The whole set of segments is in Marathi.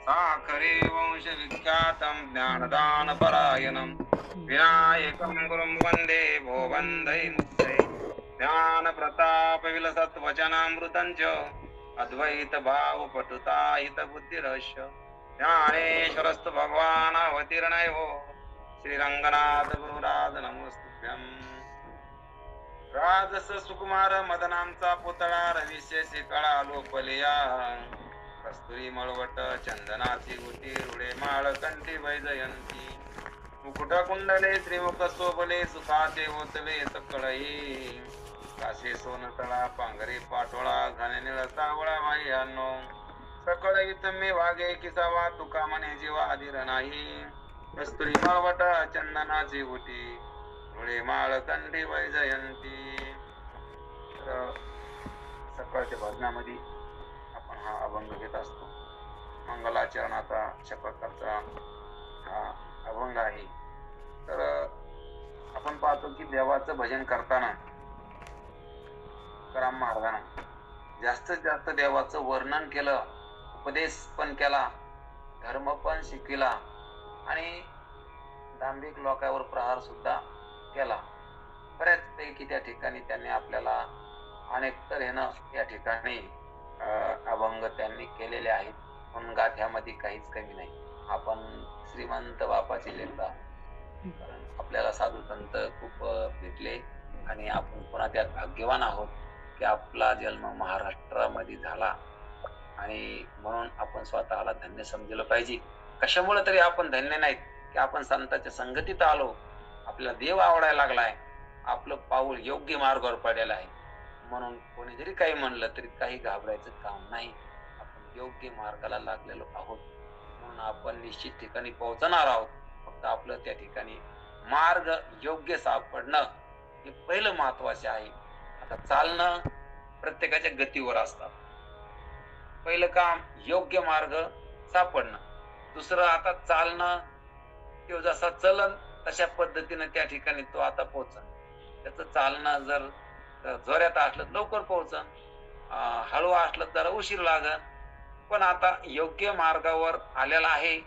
साखरे वंश विख्यातं ज्ञानदानपरायणं विनायकं गुरुं वन्दे भो वन्दै मुक्तये ज्ञानप्रतापविलसत्वचनामृतं च अद्वैतभावपटुताहितबुद्धिरस्य ज्ञानेश्वरस्तु भगवान् अवतीर्णयो श्रीरङ्गनाथ गुरुराज नमोस्तुभ्यम् राजस सुकुमार मदनांचा पुतळा रविशेषी कळा लोपलिया कस्तुरी मळवट चंदनाची गुटी रुडे माळ कंठी वैजयंती मुकुट कुंडले त्रिमुख शोभले सुखाचे ओतले सकळई काशे सोनतळा पांघरे पाटोळा घाणे निळ सावळा माह्यानो सकळईत मी वागे किसावा तुका म्हणे जीवा आदिर नाही कस्तुरी मळवट चंदनाची गुटी रुळे माळ कंठी वैजयंती. सकाळच्या भजनामध्ये आपण हा अभंग घेत असतो. मंगलाचरणाचा शपथकरचा हा अभंग आहे. तर आपण पाहतो की देवाचं भजन करताना तुकाराम महाराजांना जास्तीत जास्त देवाचं वर्णन केलं, उपदेश पण केला, धर्म पण शिकविला आणि दांभिक लोकांवर प्रहार सुद्धा केला. बऱ्याचपैकी त्या ठिकाणी त्यांनी आपल्याला अनेक तऱ्हेनं या ठिकाणी अभंग त्यांनी केलेले आहेत. म्हणून गाथ्यामध्ये काहीच कमी नाही. आपण श्रीमंत बापाचे लेकरं, कारण आपल्याला साधू संत खूप भेटले आणि आपण पुन्हा त्यात भाग्यवान आहोत की आपला जन्म महाराष्ट्रामध्ये झाला आणि म्हणून आपण स्वतःला धन्य समजलं पाहिजे. कशामुळे तरी आपण धन्य नाहीत की आपण संतांच्या संगतीत आलो, आपल्याला देव आवडायला लागलाय, आपलं पाऊल योग्य मार्गावर पडलेलं आहे. म्हणून कोणी जरी काही म्हणलं तरी काही घाबरायचं काम नाही. आपण योग्य मार्गाला लागलेलो आहोत म्हणून आपण निश्चित ठिकाणी पोहोचणार आहोत. फक्त आपलं त्या ठिकाणी मार्ग योग्य सापडणं हे पहिलं महत्वाचे आहे. आता चालणं प्रत्येकाच्या गतीवर असतात. पहिलं काम योग्य मार्ग सापडणं. दुसरं आता चालणं, तो जसा चलन तशा पद्धतीने त्या ठिकाणी तो आता पोहोचन. त्याचं चालणं जर जोरात असलं लवकर पोहोचन, हळू असलं जरा उशीर लागन. पण आता योग्य मार्गावर आलेला आहे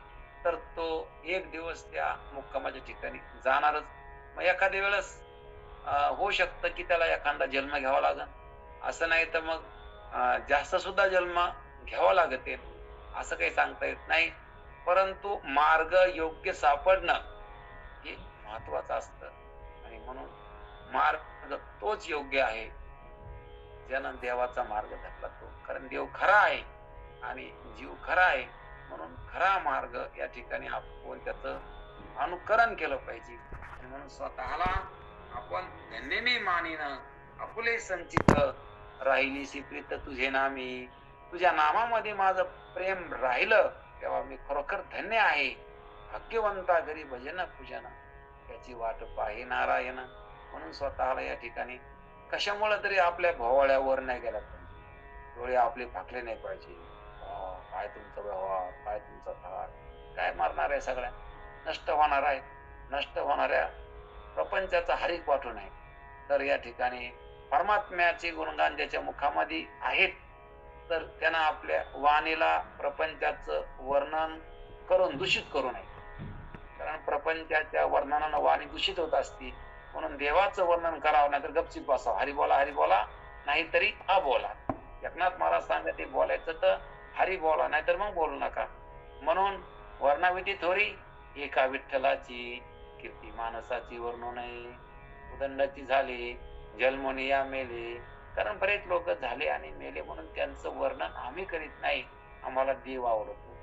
तर तो एक दिवस त्या मुक्कामाच्या ठिकाणी जाणारच. मग एखाद्या वेळेस होऊ शकतं की त्याला एखादा जन्म घ्यावा लागन, असं नाही तर मग जास्त सुद्धा जन्म घ्यावा लागते, असं काही सांगता येत नाही. परंतु मार्ग योग्य सापडणं हे महत्वाचं असतं आणि म्हणून मार्ग तोच योग्य आहे ज्यानं देवाचा मार्ग धरला तो. कारण देव खरा आहे आणि जीव खरा आहे. म्हणून खरा मार्ग या ठिकाणी आपण त्याचं अनुकरण केलं पाहिजे. आणि म्हणून स्वतःला आपण धन्यने मानिन आपुले संचित राहिली प्रीत तुझे नामी. तुझ्या नामामध्ये माझं प्रेम राहिलं तेव्हा मी खरोखर धन्य आहे. भाग्यवंता घरी भजन पूजन त्याची वाट पाहे नारायण. म्हणून स्वतःला या ठिकाणी कशामुळे तरी आपल्या भोवळ्यावर नाही गेला पाहिजे, डोळे आपले फाकले नाही पाहिजे. काय तुमचा व्यवहार, काय तुमचा थाट, काय मारणार आहे, सगळ्या नष्ट होणार आहे. नष्ट होणाऱ्या प्रपंचाचा हरिक वाटू नये. तर या ठिकाणी परमात्म्याचे गुणगान ज्याच्या मुखामध्ये आहेत तर त्यांना आपल्या वाणीला प्रपंचाचं वर्णन करून दूषित करू नये. कारण प्रपंचाच्या वर्णनानं वाणी दूषित होत असते. म्हणून देवाचं वर्णन करावं, नाही तर गपचीप बसावं. हरी बोला, हरी बोला, नाहीतरी अबोला. एकनाथ महाराज सांगते बोलायचं तर हरी बोला, नाहीतर मग बोलू नका. म्हणून वर्णाविधी थोरी एका विठ्ठलाची कीर्ती मानसाची वर्णू नये. उदंडाची झाली जन्मोनिया मेले. कारण बरेच लोक झाले आणि मेले म्हणून त्यांचं वर्णन आम्ही करीत नाही. आम्हाला देव आवडतो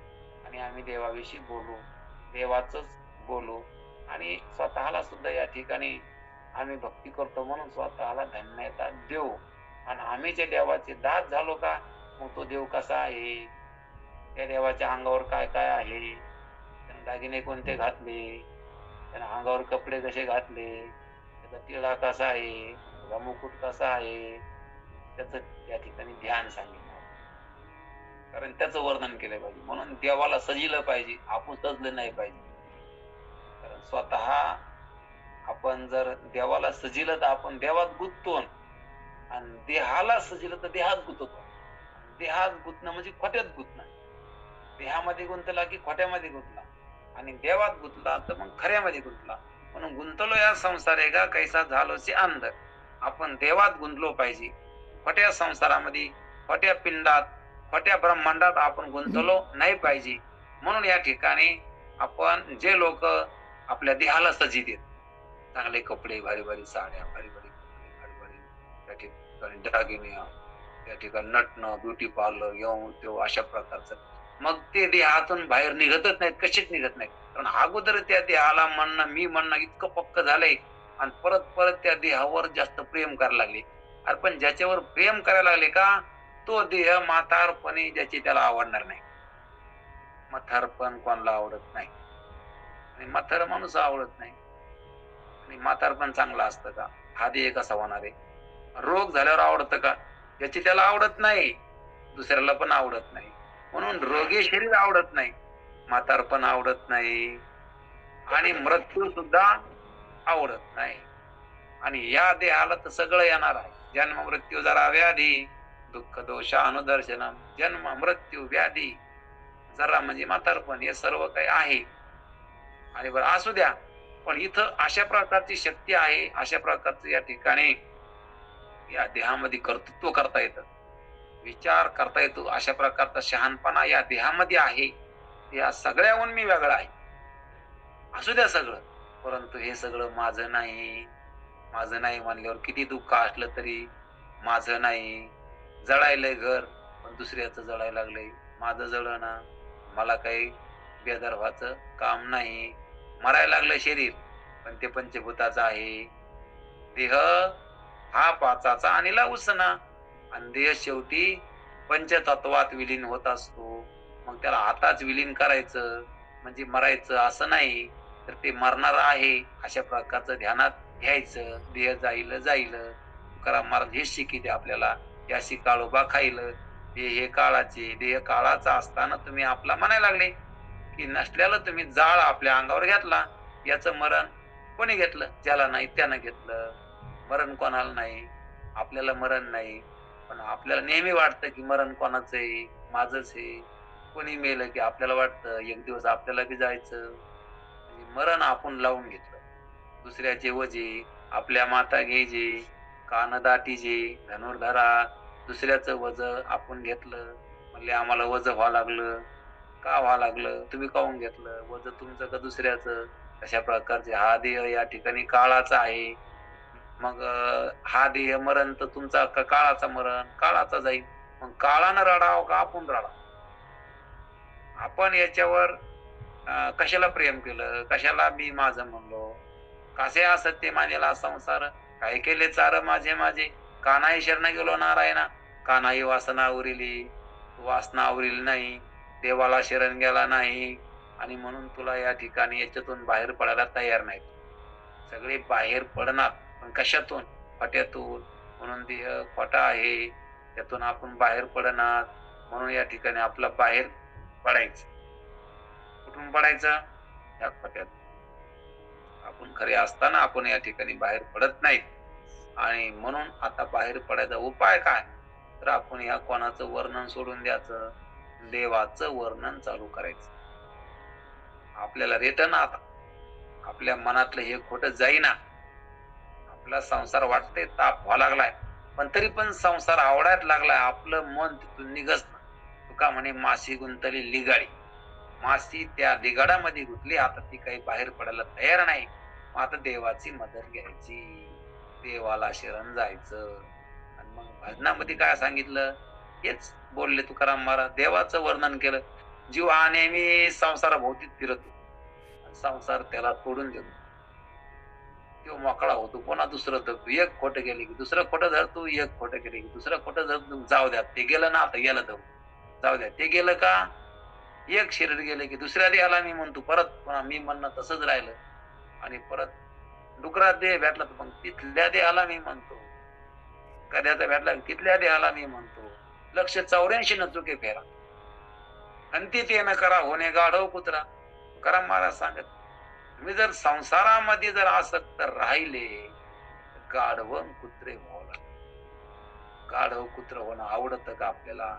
आणि आम्ही देवाविषयी बोलू, देवाचंच बोलू आणि स्वतःला सुद्धा या ठिकाणी आम्ही भक्ती करतो म्हणून स्वतःला धन्यता देऊ. आणि आम्ही जे देवाचे दास झालो का, मग तो देव कसा आहे, त्या देवाच्या अंगावर काय काय आहे, त्याने दागिने कोणते घातले, त्याने अंगावर कपडे कसे घातले, त्याचा टिळा कसा आहे, त्याचा मुकुट कसा आहे, त्याचं त्या ठिकाणी ध्यान सांगितलं. कारण त्याचं वर्णन केलं पाहिजे. म्हणून देवाला सजिलं पाहिजे, आपण सजलं नाही पाहिजे. कारण स्वतः आपण जर देवाला सजिलं तर आपण देवात गुंततो आणि देहाला सजिलं तर देहात गुंततो. देहात गुंतणं म्हणजे खोट्यात गुंतणं. देहामध्ये गुंतला की खोट्यामध्ये गुंतला, आणि देवात गुंतला तर मग खऱ्यामध्ये गुंतला. म्हणून गुंतलो या संसारे गा कैसा झालोसे अंध. आपण देवात गुंतलो पाहिजे. खोट्या संसारामध्ये, खोट्या पिंडात, खोट्या ब्रह्मांडात आपण गुंतलो नाही पाहिजे. म्हणून या ठिकाणी आपण जे लोक आपल्या देहाला सजी देत, चांगले कपडे, भारी भारी साड्या, भारी भारी कपडे, भारी भारी त्या ठिकाणी दागिने, त्या ठिकाणी नटणं, ब्युटी पार्लर, येऊन त्यो अशा प्रकारचं, मग ते देहातून बाहेर निघतच नाहीत, कसेच निघत नाहीत. कारण अगोदर त्या देहाला म्हणणं, मी म्हणणं इतकं पक्क झालंय आणि परत परत त्या देहावर जास्त प्रेम करायला लागले. अरे पण ज्याच्यावर प्रेम करायला लागले का, तो देह म्हातारपणी ज्याची त्याला आवडणार नाही. म्हातारपण कोणाला आवडत नाही, आणि म्हातारा माणूस आवडत नाही. आणि म्हातारपण चांगलं असतं का? हा देह कसा होणार आहे? रोग झाल्यावर आवडतं का? ज्याची त्याला आवडत नाही, दुसऱ्याला पण आवडत नाही. म्हणून रोगी शरीर आवडत नाही, म्हातारपण आवडत नाही, आणि मृत्यू सुद्धा आवडत नाही. आणि या देहाला तर सगळं येणार आहे. जन्म मृत्यू जरा व्याधी, दुःख दोष अनुदर्शनम. जन्म मृत्यू व्याधी जरा म्हणजे म्हातारपण, हे सर्व काही आहे. आणि बरं असू द्या, पण इथं अशा प्रकारची शक्ती आहे, अशा प्रकारचं या ठिकाणी या देहामध्ये कर्तृत्व करता येतं, विचार करता येतो, अशा प्रकारचा शहाणपणा या देहामध्ये आहे. या सगळ्याहून मी वेगळा आहे. असू द्या सगळं, परंतु हे सगळं माझं नाही. माझं नाही म्हणल्यावर किती दुःख असलं तरी माझं नाही. जळायलंय घर, पण दुसऱ्याचं जळायला लागलंय, माझं जळना. मला काही बेदर्भाचं काम नाही. मरायला लागलं शरीर, पण ते पंचभूताचं आहे. देह हा पाचाचा आणिला उसना, आणि देह शेवटी पंचतत्वात विलीन होत असतो. मग त्याला आताच विलीन करायचं म्हणजे मरायचं असं नाही, तर ते मरणार आहे अशा प्रकारचं ध्यानात घ्यायचं. देह जाईल जाईल. तुकाराम महाराज हेच शिकिते आपल्याला, याशी काळोबा खाईल. देह हे काळाचे, देह काळाचा असताना तुम्ही आपला म्हणायला लागले की नसल्याला तुम्ही जाळ आपल्या अंगावर घेतला. याचं मरण कोणी घेतलं? ज्याला नाही त्यानं घेतलं. मरण कोणाला नाही, आपल्याला मरण नाही. पण आपल्याला नेहमी वाटतं की मरण कोणाचं आहे, माझंच आहे. कोणी मेलं की आपल्याला वाटतं एक दिवस आपल्याला बी जायचं. म्हणजे मरण आपण लावून घेतलं. दुसऱ्याचे ओझे आपल्या माता घ्यायचे, कान दाटीचे, धनुर्धरा. दुसऱ्याचं वजं आपण घेतलं. म्हणले आम्हाला वजं व्हावं लागलं. का व्हावं लागलं? तुम्ही काहून घेतलं? वजं तुमचं का दुसऱ्याचं? अशा प्रकारचे हा देह या ठिकाणी काळाचा आहे. मग हा देह मरण तर तुमचा का काळाचा मरण? काळाचा जाईल. मग काळानं रडावं का आपण रडावं? आपण याच्यावर कशाला प्रेम केलं? कशाला मी माझं म्हणलो? कसे असत्य मानेला संसार, काय केले चार माझे माझे. कानाही शरण गेलो नारायणा, कानाही वासना उरिली, वासना उरिली नाही, देवाला शरण गेला नाही. आणि म्हणून तुला या ठिकाणी याच्यातून बाहेर पडायला तयार नाही. सगळे बाहेर पडणार, पण कशातून? खोट्यातून. म्हणून देह खोटा आहे, त्यातून आपण बाहेर पडणार. म्हणून या ठिकाणी आपला बाहेर पडायचं. कुठून पडायचं? या खोट्यात. आपण खरे असताना आपण या ठिकाणी बाहेर पडत नाहीत. आणि म्हणून आता बाहेर पडायचा उपाय काय? तर आपण या कोणाचं वर्णन सोडून द्यायचं, देवाचं वर्णन चालू करायचं. आपल्याला रिटर्न आता आपल्या मनातलं हे खोटं जाईना. आपला संसार वाटतंय ताप व्हावा लागलाय, पण तरी पण संसार आवडायला लागलाय. आपलं मन तिथून निघत ना. तुका म्हणे माशी गुंतली लिगाडी. माशी त्या लिगाडामध्ये गुंतली, आता ती काही बाहेर पडायला तयार नाही. मग आता देवाची मदत घ्यायची, देवाला शरण जायचं. आणि मग भजनामध्ये काय सांगितलं? हेच बोलले तुकाराम महाराज. देवाचं वर्णन केलं. जीव हा नेहमी संसाराभोवतीच फिरतो, संसार त्याला सोडून देतो. तो मोकळा होतो. पुन्हा दुसरं धरतो. एक खोटं गेले की दुसरं खोटं धरतो, एक खोटं गेले की दुसरं खोटं धरतो. जाऊ द्या, ते गेलं ना, आता गेलं धरू. जाऊ द्या, ते गेलं का? एक शरीर गेलं की दुसऱ्या देहाला मी म्हणतो. परत पुन्हा मी म्हणणं तसंच राहिलं. आणि परत डुकरात देह भेटला तर मग तिथल्या देहाला मी म्हणतो. कद्याचा भेटला की तिथल्या देहाला मी म्हणतो. लक्ष 84 न चुके फेरा. अंती ते न करा होणे गाढव कुत्रा. तुकाराम महाराज सांगत, तुम्ही जर संसारामध्ये जर आसक्त राहिले, गाढव कुत्रे व्हावं लागतं. गाढव कुत्र होणं आवडतं का आपल्याला?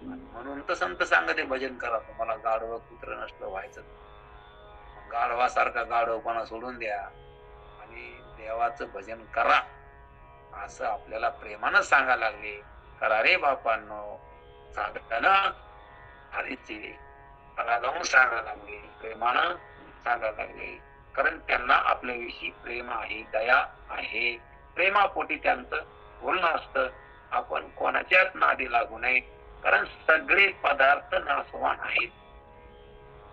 म्हणून तर संत सांगते भजन करा, तुम्हाला गाढव कुत्र नष्ट व्हायचं. गाढवासारखा गाढवपणा सोडून द्या आणि देवाचं भजन करा, असं आपल्याला प्रेमानं सांगायला लागले. करा रे बापांनो, साधन हरीचे लावून सांगायला लागले, प्रेमानं सांगायला लागले. कारण त्यांना आपल्याविषयी प्रेम आहे, दया आहे. प्रेमापोटी त्यांचं बोलणं असतं. आपण कोणाच्याच नादी लागू नये, कारण सगळे पदार्थ नासवान आहेत.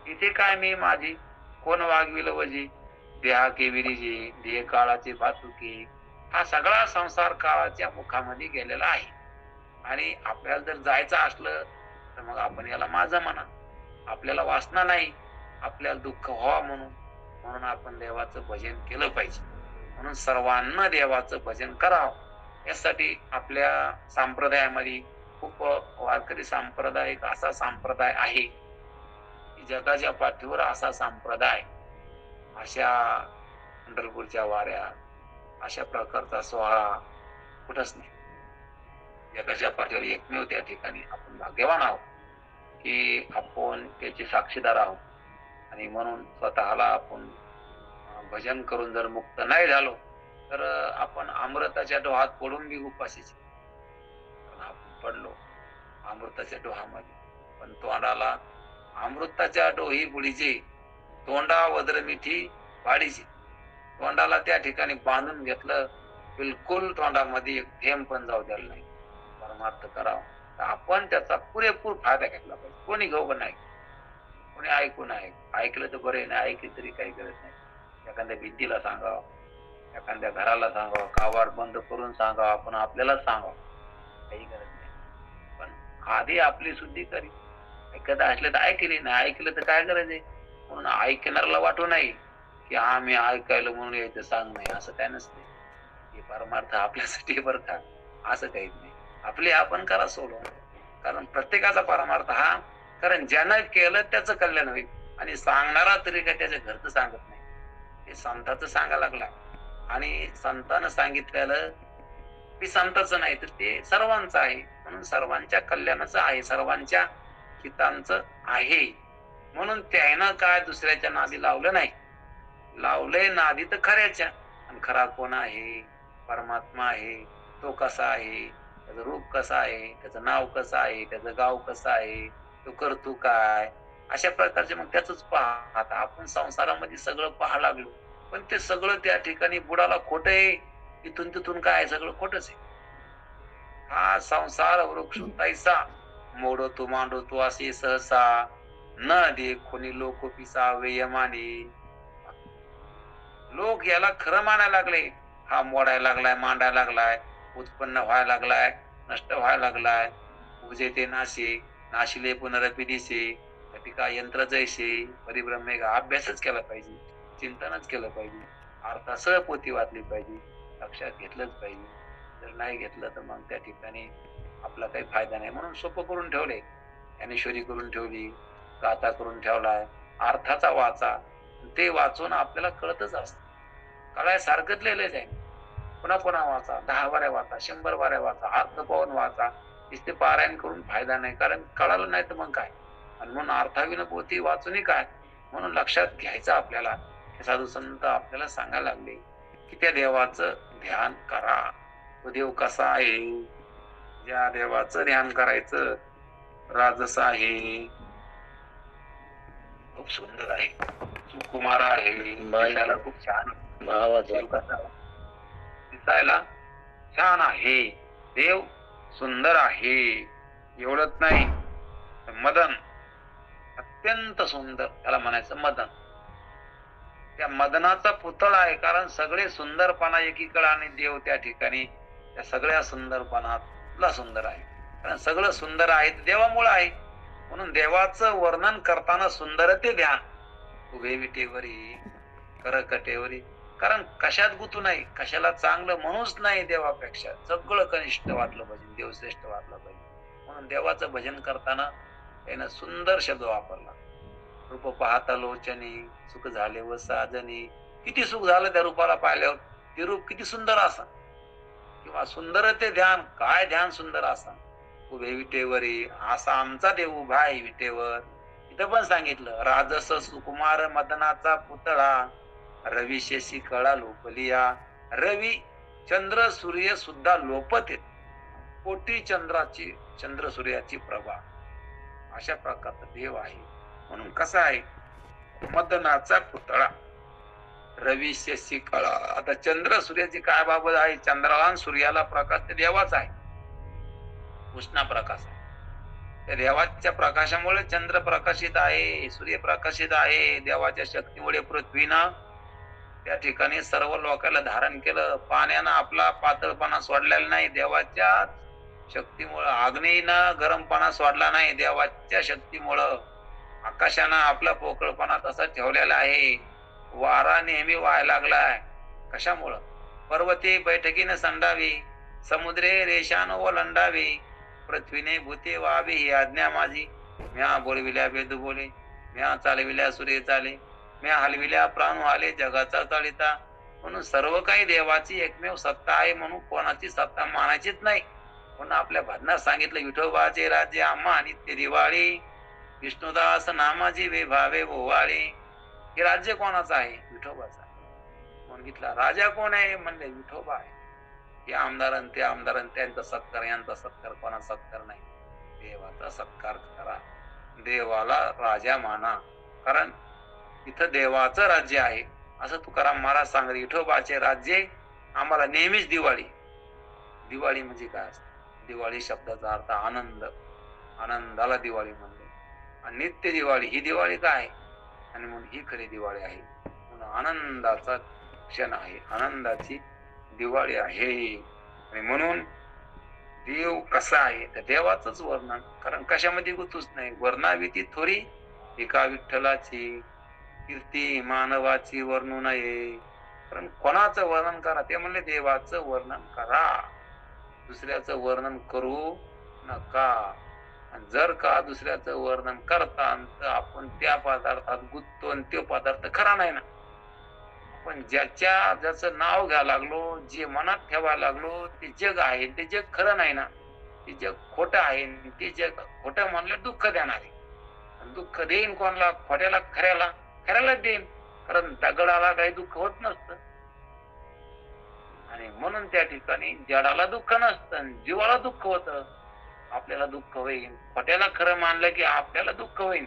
इथे काय मी माझी, कोण वागविल वजी, देहा केविरीजी, देह काळाची भातुकी. हा सगळा संसार काळाच्या मुखामध्ये गेलेला आहे. आणि आपल्याला जर जायचं असलं तर मग आपण याला माझं म्हणा. आपल्याला वासना नाही, आपल्याला दुःख व्हावं म्हणून म्हणून आपण देवाचं भजन केलं पाहिजे. म्हणून सर्वांना देवाचं भजन करावं. यासाठी आपल्या संप्रदायामध्ये खूप वारकरी संप्रदाय एक असा संप्रदाय आहे की जगाच्या पाठीवर असा संप्रदाय, अशा पंढरपूरच्या वाऱ्या, अशा प्रकारचा सोहळा कुठंच नाही. जगाच्या पाठीवर एकमेव त्या ठिकाणी आपण भाग्यवान आहोत की आपण त्याचे साक्षीदार आहोत. आणि म्हणून स्वतःला आपण भजन करून जर मुक्त नाही झालो तर आपण अमृताच्या डोहात पडून बी उपाशीच. पण आपण पडलो अमृताच्या डोहामध्ये, पण तोंडाला अमृताच्या डोही बुडीचे, तोंडा वज्र मिठी पाडीचे. तोंडाला त्या ठिकाणी बांधून घेतलं, बिलकुल तोंडामध्ये एक थेंब पण जाऊ द्यायला नाही. परमार्थ करावा तर आपण त्याचा पुरेपूर फायदा घेतला पाहिजे. कोणी घेऊ नाही, कोणी ऐकू नाही. ऐकलं तर बरे, नाही ऐकलं तरी काही गरज नाही. एखाद्या भिंतीला सांगावं, एखाद्या घराला सांगावं, कावाड बंद करून सांगावं, आपण आपल्याला सांगावं, काही गरज नाही. पण आधी आपली शुद्धी करी. ऐकत असलं तर ऐकली, नाही ऐकलं तर काय गरज आहे. म्हणून ऐकणाऱ्याला वाटू नाही की हा मी ऐकायला म्हणून यायचं सांग नाही, असं काय नसते. हे परमार्थ आपल्यासाठी बरं का, असं काहीच नाही. आपले आपण करा सोडून. कारण प्रत्येकाचा परमार्थ हा, कारण ज्यानं केलं त्याचं कल्याण होईल. आणि सांगणारा तरी काय त्याच्या घरचं सांगत नाही, ते संताचं सांगायला लागला. आणि संतानं सांगितलेलं ते संताचं नाही तर ते सर्वांचं आहे. म्हणून सर्वांच्या कल्याणाचं आहे, सर्वांच्या हितांचं आहे. म्हणून त्यानं काय दुसऱ्याच्या नादी लावलं नाही. लावलंय नादी तर खऱ्याच्या. आणि खरा कोण आहे? परमात्मा आहे. तो कसा आहे, त्याचं रूप कसं आहे, त्याचं नाव कसं आहे, त्याचं गाव कसं आहे, तो करतो काय, अशा प्रकारचे मग त्याच पाहता. आपण संसारामध्ये सगळं पाहा लागलो, पण ते सगळं त्या ठिकाणी बुडाला खोट आहे. इथून तिथून काय सगळं खोटच आहे. हा संसार वृक्ष तैसा, मोडो तू मांडो तू असे सहसा, न दे कोणी लोक पिसावे यमाने. लोक याला खरं मानायला लागले. हा मोडायला लागलाय, मांडायला लागलाय, उत्पन्न व्हायला लागलाय, नष्ट व्हायला लागलाय. उजे ते नाशे, नाशिले पुनरपी दिसे, टिका यंत्र जैसे, परिब्रह्मे अभ्यासच केला पाहिजे, चिंतनच केलं पाहिजे, अर्थासह पोथी वाचली पाहिजे, लक्षात घेतलंच पाहिजे. जर नाही घेतलं तर मग त्या ठिकाणी आपला काही फायदा नाही. म्हणून सोपं करून ठेवले, ज्ञानेश्वरी करून ठेवली, गाथा करून ठेवलाय. अर्थाचा वाचा, ते वाचून आपल्याला कळतच असत. कळायसारखंच लिहिलंच आहे. पुन्हा पुन्हा वाचा, 10 वाऱ्या वाचा, 100 वाऱ्या वाचा, अर्थ पाहून वाचा. नुसते पारायण करून फायदा नाही, कारण कळालं नाही तर मग काय. आणि म्हणून अर्थाविन पोथी वाचूनही काय. म्हणून लक्षात घ्यायचं आपल्याला. साधू संत आपल्याला सांगायला लागले की त्या देवाचं ध्यान करा. तो देव कसा आहे, ज्या देवाचं ध्यान करायचं राजस आहे, खूप सुंदर आहे, सुकुमार आहे, दिसायला खूप छान, दिसायला छान आहे, देव सुंदर आहे. एवढंच नाही, मदन अत्यंत सुंदर, त्याला म्हणायचं मदन. त्या मदनाचा पुतळा आहे, कारण सगळे सुंदरपणा एकीकडे आणि देव त्या ठिकाणी त्या सगळ्या सुंदरपणातला सुंदर आहे. कारण सगळं सुंदर आहे देवामुळे आहे. म्हणून देवाचं वर्णन करताना सुंदर ते ध्यान. उभे विटेवरी करकटेवरी, कारण कशात गुतू नाही, कशाला चांगलं म्हणूच नाही. देवापेक्षा सगळं कनिष्ठ वाटलं पाहिजे, देव श्रेष्ठ वाटलं पाहिजे. म्हणून देवाचं भजन करताना त्यानं सुंदर शब्द वापरला. रूप पाहता लोचनी, सुख झाले व साजनी. किती सुख झालं त्या रूपाला पाहिल्यावर. ते रूप किती सुंदर असा, किंवा सुंदर ते ध्यान, काय ध्यान सुंदर असा. उभे विटेवरी, असा आमचा देव उभा आहे विटेवर. इथं पण सांगितलं, राजस सुकुमार मदनाचा पुतळा, रवी शेषी कळा लोपलिया. रवी, चंद्र सूर्य सुद्धा लोपत येत, कोटी चंद्र सूर्याची प्रभा. अशा प्रकारचा देव आहे. म्हणून कसा आहे, मदनाचा पुतळा, रवी शेषी कळा. आता चंद्र सूर्याची काय बाबत आहे, चंद्राला आणि सूर्याला प्रकाश देवाचा आहे, उष्णा प्रकाश आहे. त्या देवाच्या प्रकाशामुळे चंद्र प्रकाशित आहे, सूर्य प्रकाशित आहे. देवाच्या शक्तीमुळे पृथ्वीनं त्या ठिकाणी सर्व लोकांना धारण केलं. पाण्यानं आपला पातळपणा सोडलेला नाही, देवाच्या शक्तीमुळं. अग्नीनं गरमपणा सोडला नाही, देवाच्या शक्तीमुळं. आकाशानं आपला पोकळपणा तसा ठेवलेला आहे. वारा नेहमी व्हायला लागलाय, कशामुळं? पर्वते बैठकीने संडावी, समुद्रे रेषानं ओलांडावी, पृथ्वीने भूते व्हावी ही आज्ञा माझी. म्या बोलविल्या वेद बोले, म्या चालविल्या सूर्य चाले, म्या हलविल्या प्राण आले जगाचा चालिता. म्हणून सर्व काही देवाची एकमेव सत्ता आहे, म्हणून कोणाची सत्ता मानायचीच नाही. म्हणून आपल्या भजनात सांगितलं, विठोबाचे राज्य आम्हा नित्य दिवाळी, विष्णुदास नामाची विभावे ओवाळी. हे राज्य कोणाचं आहे? विठोबाचं आहे. म्हणून राजा कोण आहे? म्हणले विठोबा आहे. हे आमदार ते आमदार, त्यांचा सत्कार यांचा सत्कार, कोणा सत्कार नाही. देवाचा सत्कार करा, देवाला राजा माना, कारण इथं देवाचं राज्य आहे. असं तुकाराम महाराज सांगत, विठोबाचे राज्य आम्हाला नेहमीच दिवाळी. दिवाळी म्हणजे काय असतं? दिवाळी शब्दाचा अर्थ आनंद, आनंदाला दिवाळी म्हणले. आणि नित्य दिवाळी ही दिवाळी काय? आणि म्हणून ही खरी दिवाळी आहे. म्हणून आनंदाचा क्षण आहे, आनंदाची दिवाळी आहे. आणि म्हणून देव कसा आहे, तर देवाचंच वर्णन, कारण कशामध्ये गुतूच नाही. वर्णावी ती थोडी, एका विठ्ठलाची कीर्ती मानवाची वर्णू नये. कारण कोणाचं वर्णन करा, ते म्हणले देवाचं वर्णन करा, दुसऱ्याचं वर्णन करू नका. जर का दुसऱ्याचं वर्णन करता तर आपण त्या पदार्थात गुंततो, आणि तो पदार्थ खरा नाही ना. पण ज्याचं नाव घ्यायला लागलो, जे मनात ठेवायला लागलो, ते जग आहे, ते जग खरं नाही ना. ते जग खोटं आहे, ते जग खोटं म्हणलं दुःख देणार आहे. दुःख देईन कोणाला? खोट्याला खऱ्याला, खऱ्याला देईन. कारण दगडाला काही दुःख होत नसतं. आणि म्हणून त्या ठिकाणी जडाला दुःख नसतं, जीवाला दुःख होतं. आपल्याला दुःख होईल, खोट्याला खरं मानलं की आपल्याला दुःख होईल.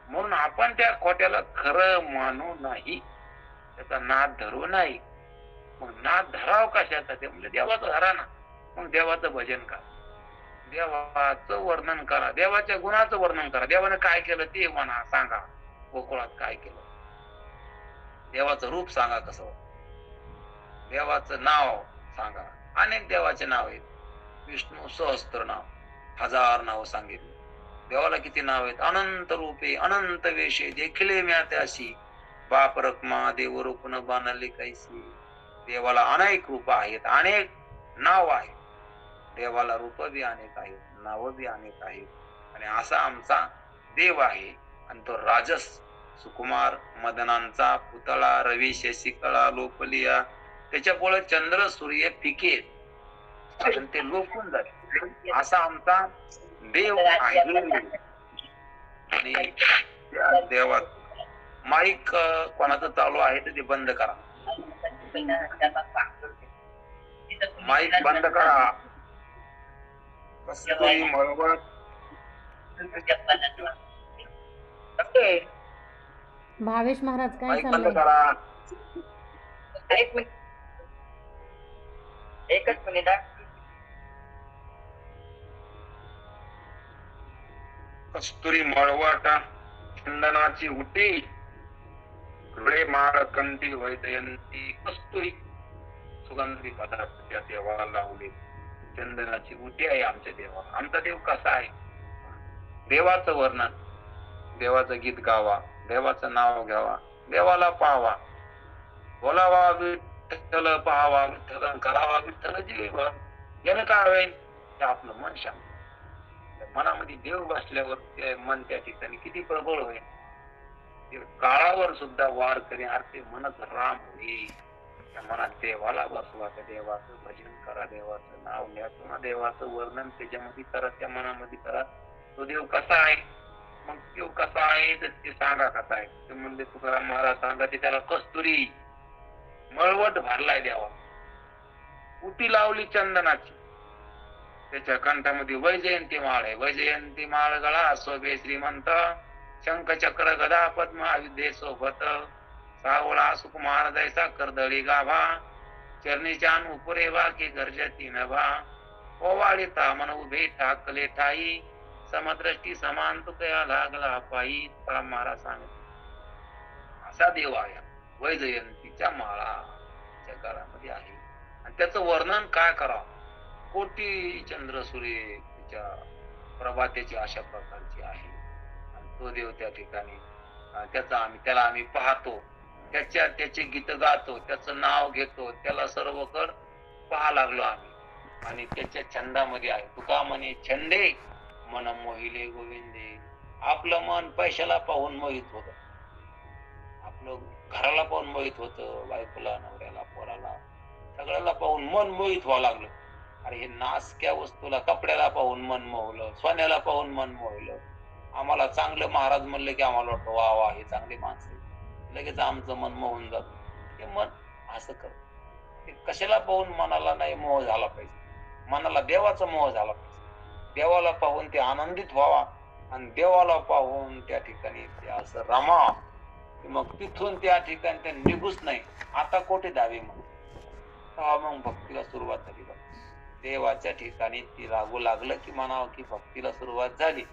म्हणून आपण त्या खोट्याला खरं मानू नाही, त्याचा नाद धरू नाही. मग नाद धराव कशाचा? ते म्हणजे देवाचं धरा ना. मग देवाचं भजन करा, देवाचं वर्णन करा, देवाच्या गुणाचं वर्णन करा. देवाने काय केलं ते म्हणा, सांगा. गोकुळात काय केलं, देवाचं रूप सांगा कसं, देवाचं नाव सांगा. अनेक देवाचे नाव आहेत. विष्णू सहस्त्र नाव, 1000 नाव सांगितली. देवाला किती नाव आहेत? अनंत रूपे अनंत वेशे देखिले म्या त्याशी, बाप रखमा देव रूप न बांधले कैसी. देवाला अनेक रूप आहेत, अनेक नाव आहेत. देवाला रूप बी अनेक आहेत, नाव बी अनेक आहेत. आणि असा आमचा देव आहे. आणि तो राजस सुकुमार मदनांचा पुतळा, रवी शेषी कळा लोपलिया. त्याच्यामुळे चंद्र सूर्य फिके, ते लोपून जाते. असा आमचा देव आहे. आणि त्या देवात माईक कोणाचं चालू आहे तर ते बंद करा, माईक बंद करा. कस्तुरी मळवट भावेश महाराज काय माईक बंद चाललंय? करा. एक मिनिट, एकच मिनिट. कस्तुरी मळवट चंदनाची उटी, डोळे माळ कंठी वैदयंती. कस्तुरी सुगंधी पदार्थ त्या देवाला लावले. चंदनाची उटी आहे आमच्या देवाला. आमचा देव कसा आहे? देवाचं वर्णन, देवाचं गीत गावा, देवाचं नाव घ्यावा, देवाला पाहावा, बोलावा विठ्ठल, पाहावा विठ्ठल, करावा विठ्ठल जीव. यानं काय होईल? ते आपलं मन शांत. मनामध्ये देव बसल्यावर ते मन त्या ठिकाणी किती प्रबळ होईल. काळावर सुद्धा वार करी, अरे मनच राम होईल. त्या मनात देवाला बसवा, त्या देवाचं भजन करा, देवाचं नाव घ्या, पुन्हा देवाचं वर्णन त्याच्यामध्ये करा, त्या मनामध्ये करा. तो देव कसा आहे, मग देव कसा आहे तर ते सांगा कसा आहे. ते म्हणले तुकाराम महाराज सांगा ते त्याला कस्तुरी मळवट भरलाय देवा, उटी लावली चंदनाची, त्याच्या कंठामध्ये वैजयंती माळ आहे. वैजयंती माळ गळा शोभे श्रीमंत, शंख चक्र गदा पद्म आयुधे सोबत, सावळा सुकुमार जैसा कर्दळी गाभा, चरणीच्या अनुपुरे वाकी गर्जती नभा, ओवाळी तामन उभे ठाकले ठाई, समदृष्टी समान तुकया लागला पायी. तुकाराम महाराज सांगत असा देव आहे. वैजयंतीच्या माळा जगामध्ये आहे आणि त्याचं वर्णन काय करावं. कोटी चंद्र सूर्य त्याच्या प्रभा त्याची अशा प्रकारची आहे. आणि तो देव त्या ठिकाणी त्याला आम्ही पाहतो, त्याचे गीत गातो, त्याचं नाव घेतो, त्याला सर्वकड पाहा लागलो आम्ही. आणि त्याच्या छंदामध्ये आहे. तुका म्हणे छंदे मन मोहिले गोविंदे. आपलं मन पैशाला पाहून मोहित होत, आपलं घराला पाहून मोहित होतं, बायकोला, नवऱ्याला, पोराला, सगळ्याला पाहून मन मोहित व्हावं लागलं. अरे हे नासक्या वस्तूला, कपड्याला पाहून मन मोहलं, सोन्याला पाहून मन मोहलं. आम्हाला चांगलं महाराज म्हणलं की आम्हाला वाटतं वा वा हे चांगले माणसं, लगेच आमचं मन मोहून जात. हे मन असं कर, ते कशाला पाहून मनाला नाही मोह झाला पाहिजे. मनाला देवाचा मोह झाला पाहिजे. देवाला पाहून ते आनंदित व्हावा आणि देवाला पाहून त्या ठिकाणी ते असं रमा, मग तिथून त्या ठिकाणी ते निघूच नाही. आता कोठे दावे म्हणून मग भक्तीला सुरुवात झाली. देवाच्या ठिकाणी ती लागू लागलं की म्हणावं की भक्तीला सुरुवात झाली.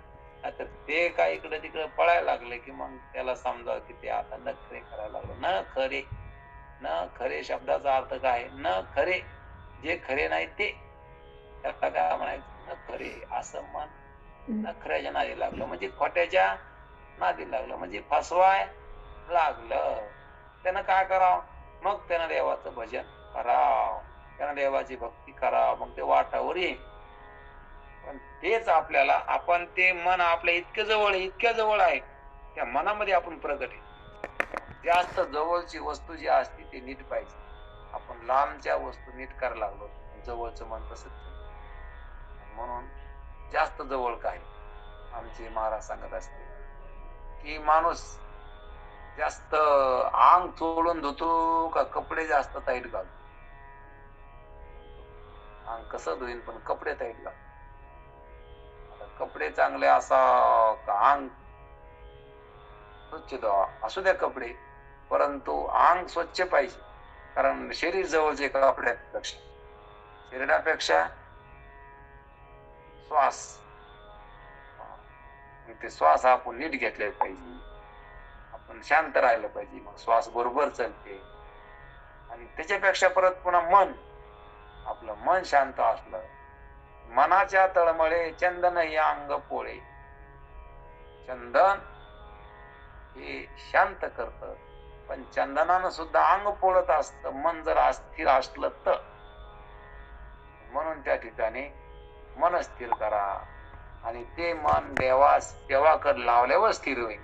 आता ते काय इकडे तिकडे पळायला लागले की मग त्याला समजावं की ते आता नखरे करायला लागलं. न खरे, न खरे शब्दाचा अर्थ काय, न खरे, जे खरे नाही ते, त्याला काय म्हणायचं, न खरे असं मन. नखऱ्याच्या नादी लागलं म्हणजे खोट्याच्या नादी लागलं म्हणजे फसवाय लागलं. त्यानं काय करावं, मग त्यानं देवाचं भजन करावं, त्यानं देवाची भक्ती करावं, मग ते वाटावर येईल. पण तेच आपल्याला, आपण ते मन आपल्या इतक्या जवळ, इतक्या जवळ आहे, त्या मनामध्ये आपण प्रगट आहे. जास्त जवळची वस्तू जी असते ती नीट पाहिजे. आपण लांबच्या वस्तू नीट करायला लागलो, जवळचं मन तसंच. म्हणून जास्त जवळ काय, आमचे महाराज सांगत असते की माणूस जास्त अंग चोळून धुतो का कपडे जास्त टाईट घालतो. अंग कसं धुईन पण कपडे टाईट घालतो. कपडे चांगले असा अंग स्वच्छ असू द्या कपडे, परंतु अंग स्वच्छ पाहिजे. कारण शरीर जवळचे कपड्यापेक्षा, शरीरापेक्षा श्वास, ते श्वास आपण नीट घेतले पाहिजे, आपण शांत राहिलं पाहिजे, मग श्वास बरोबर चालते. आणि त्याच्यापेक्षा परत पुन्हा मन, आपलं मन शांत असलं, मनाच्या तळमळे चंदन हे अंग पोळे. चंदन हे शांत करत, पण चंदनानं सुद्धा अंग पोळत असत मन जर अस्थिर असलं तर. म्हणून त्या ठिकाणी मन स्थिर करा आणि ते मन देवाकडे लावल्यावर स्थिर होईल.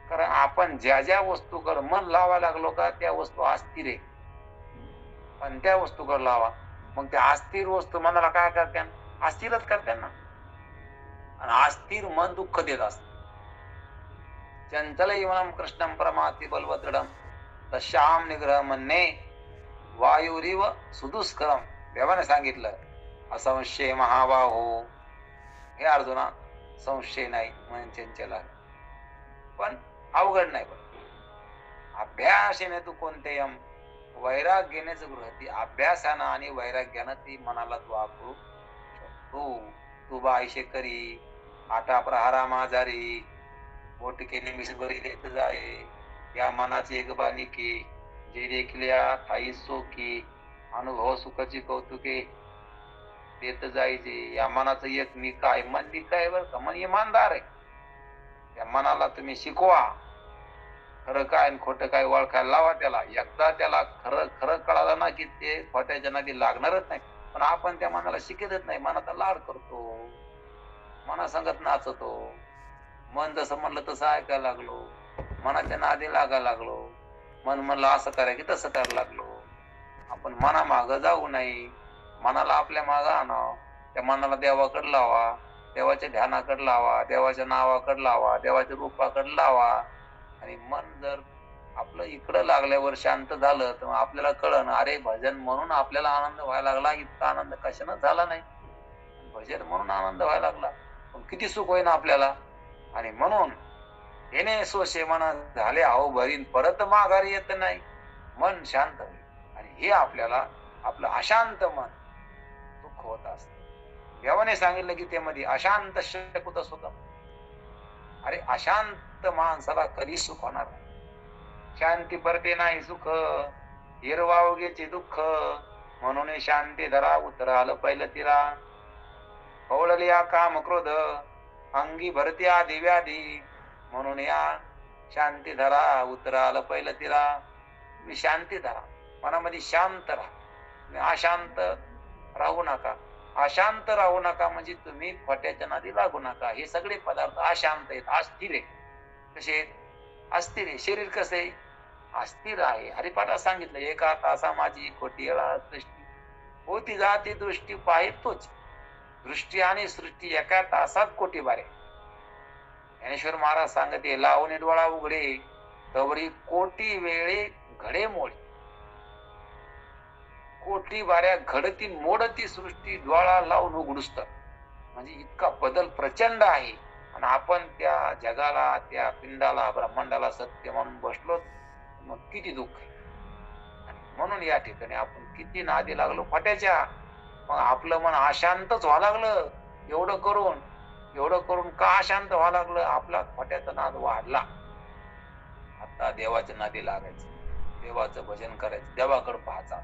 कारण आपण ज्या ज्या वस्तूकडे मन लावायला लागलो का त्या वस्तू अस्थिर आहे. पण त्या वस्तूकडे लावा, मग त्या अस्थिर वस्तू मनाला काय करत्या, अस्थिरच करत्या ना. आणि अस्थिर मन दुःख देत असत. चंचल इवनम कृष्णम परमाती बलवदृढम तश्याम निग्रह म्हणणे वायुरिव सुदुष्करम. देवाने सांगितलं असंशय महाबाहो, हे अर्जुना संशय नाही म्हणून चंचल आहे, पण अवघड नाही. पण अभ्यासाने तू कोणतेयम वैराग्यानेच गृहती. अभ्यासानं आणि वैराग्यानं ती मनाला तू आकळू शकतो. तू बायशे करी आटा प्रहारा माझारी बोट केली मिसबरी देत जाये. या मनाची एक बानी की जे देखल्या ठाई सोकी अनुभव सुखाची कौतुके देत जायचे. या मनाचं एक मी काय, मन मी काय बरं का, मन इमानदार आहे. या मनाला तुम्ही शिकवा, खरं काय आणि खोटं काय ओळखायला लावा त्याला. एकदा त्याला खरं खरं कळालं ना की ते खोट्याच्या नादी लागणारच नाही. पण आपण त्या मनाला शिकतच नाही, मनाचा लाड करतो, मना संगत नाचतो. मन जसं म्हणलं तसं ऐकायला लागलो, मनाच्या नादी लागायला लागलो. मन म्हणलं असं करायचं की तसं करायला लागलो. आपण मनामागं जाऊ नये. मनाला आपल्या मागं आणावं. त्या मनाला देवाकडे लावा. देवाच्या ध्यानाकडे लावा. देवाच्या नावाकडे लावा. देवाच्या रूपाकडे लावा. आणि मन जर आपलं इकडं लागल्यावर शांत झालं तर मग आपल्याला कळन अरे भजन म्हणून आपल्याला आनंद व्हायला लागला, इतका आनंद कशानं झाला नाही. भजन म्हणून आनंद व्हायला लागला. पण किती सुख होईना आपल्याला. आणि म्हणून येणे सोशे मन झाले अहो भरीन परत माघारी येत नाही. मन शांत होईल. आणि हे आपल्याला आपलं अशांत मन दुःख होत असत. देवाने सांगितलं की त्यामध्ये अशांत शकुत सुखम. अरे अशांत माणसाला कधी सुख होणार नाही. शांती परते नाही सुख, हिरवावगेचे दुःख. म्हणून शांती धरा उतराल पहिलं तिला. कवळली या काम क्रोध, अंगी भरती आधी व्याधी. म्हणून या शांती धरा उतराल पहिलं तिला. तुम्ही शांती धरा, मनामध्ये शांत राहा. तुम्ही अशांत राहू नका. अशांत राहू नका म्हणजे तुम्ही खोट्याच्या नादी लागू नका. हे सगळे पदार्थ अशांत आहेत, अस्थिर आहे. कसे आहेत? अस्थिर आहे. शरीर कसं आहे? अस्थिर आहे. हरिपाठात सांगितलं एका तासा माझी खोटी येळा सृष्टी होती जाती दृष्टी पाहे तोच. दृष्टी आणि सृष्टी एका तासात कोटी बारे. ज्ञानेश्वर महाराज सांगते लावून डोळा उघडे तवरी कोटी वेळे घडे मोडे. कोटी बाऱ्या घडती मोडती सृष्टी डोळा लावून उघडुसत. म्हणजे इतका बदल प्रचंड आहे. आणि आपण त्या जगाला, त्या पिंडाला, ब्रह्मांडाला सत्य म्हणून बसलो, मग किती दुःख आहे. आणि म्हणून या ठिकाणी आपण किती नादी लागलो खोट्याच्या. मग आपलं मन अशांतच व्हावं लागलं. एवढं करून का अशांत व्हावं लागलं? आपला खोट्याचा नाद वाढला. आता देवाच्या नादी लागायचं, देवाचं भजन करायचं, देवाकडे पाहायचा,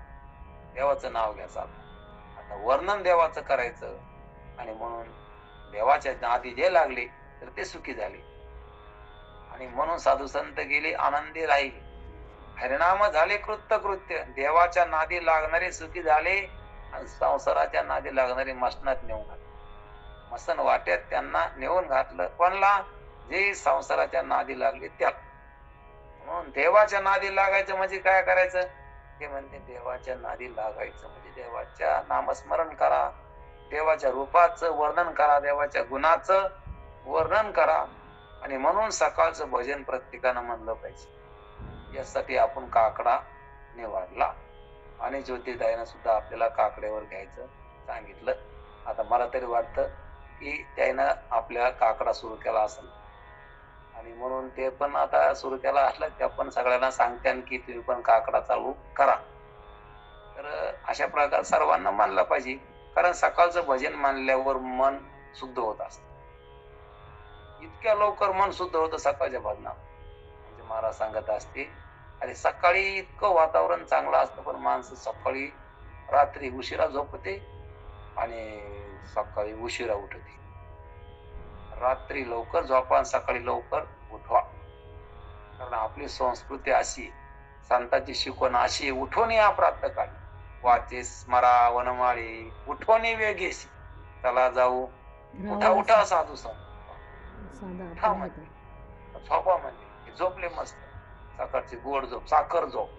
देवाचं नाव घ्यायचं. आता वर्णन देवाचं करायचं. आणि म्हणून देवाच्या नादी जे लागले तर ते सुखी झाले. आणि म्हणून साधू संत गेले आनंदी राहिले. हरिनाम झाले कृत्य. देवाच्या नादी लागणारे सुखी झाले. आणि संसाराच्या नादी लागणारे मसनात नेऊन घातले. मसन वाट्यात त्यांना नेऊन घातलं. कोणला? जे संसाराच्या नादी लागले त्या. म्हणून देवाच्या नादी लागायचं म्हणजे काय करायचं? ते म्हणते देवाच्या नादी लागायचं म्हणजे देवाच्या नामस्मरण करा, देवाच्या रूपाचं वर्णन करा, देवाच्या गुणाचं वर्णन करा. आणि म्हणून सकाळचं भजन प्रत्येकानं म्हणलं पाहिजे. यासाठी आपण काकडा निवडला. आणि ज्योतिदायनं सुद्धा आपल्याला काकड्यावर घ्यायचं सांगितलं. आता मला तरी वाटतं की त्यानं आपल्या काकडा सुरू केला असेल. आणि म्हणून ते पण आता सुरू केला असला त्या पण सगळ्यांना सांगत्यान की तुम्ही पण काकडा चालू करा. तर अशा प्रकार सर्वांना मानला पाहिजे. कारण सकाळचं भजन मानल्यावर मन शुद्ध होत असत. इतक्या लवकर मन शुद्ध होतं सकाळच्या भजनात. म्हणजे महाराज सांगत असते अरे सकाळी इतकं वातावरण चांगलं असतं पण माणसं सकाळी रात्री उशिरा झोपते आणि सकाळी उशिरा उठते. रात्री लवकर झोपा आणि सकाळी लवकर उठवा. कारण आपली संस्कृती अशी, संतांची शिकवण अशी, उठून या प्रातःकाळी वाचे स्मरा वनमाळी उठवणे वेगेशी. चला जाऊ, उठा साधू उठा म्हणते, झोपा म्हणते. झोपले मस्त, सकाळची गोड झोप, साखर झोप.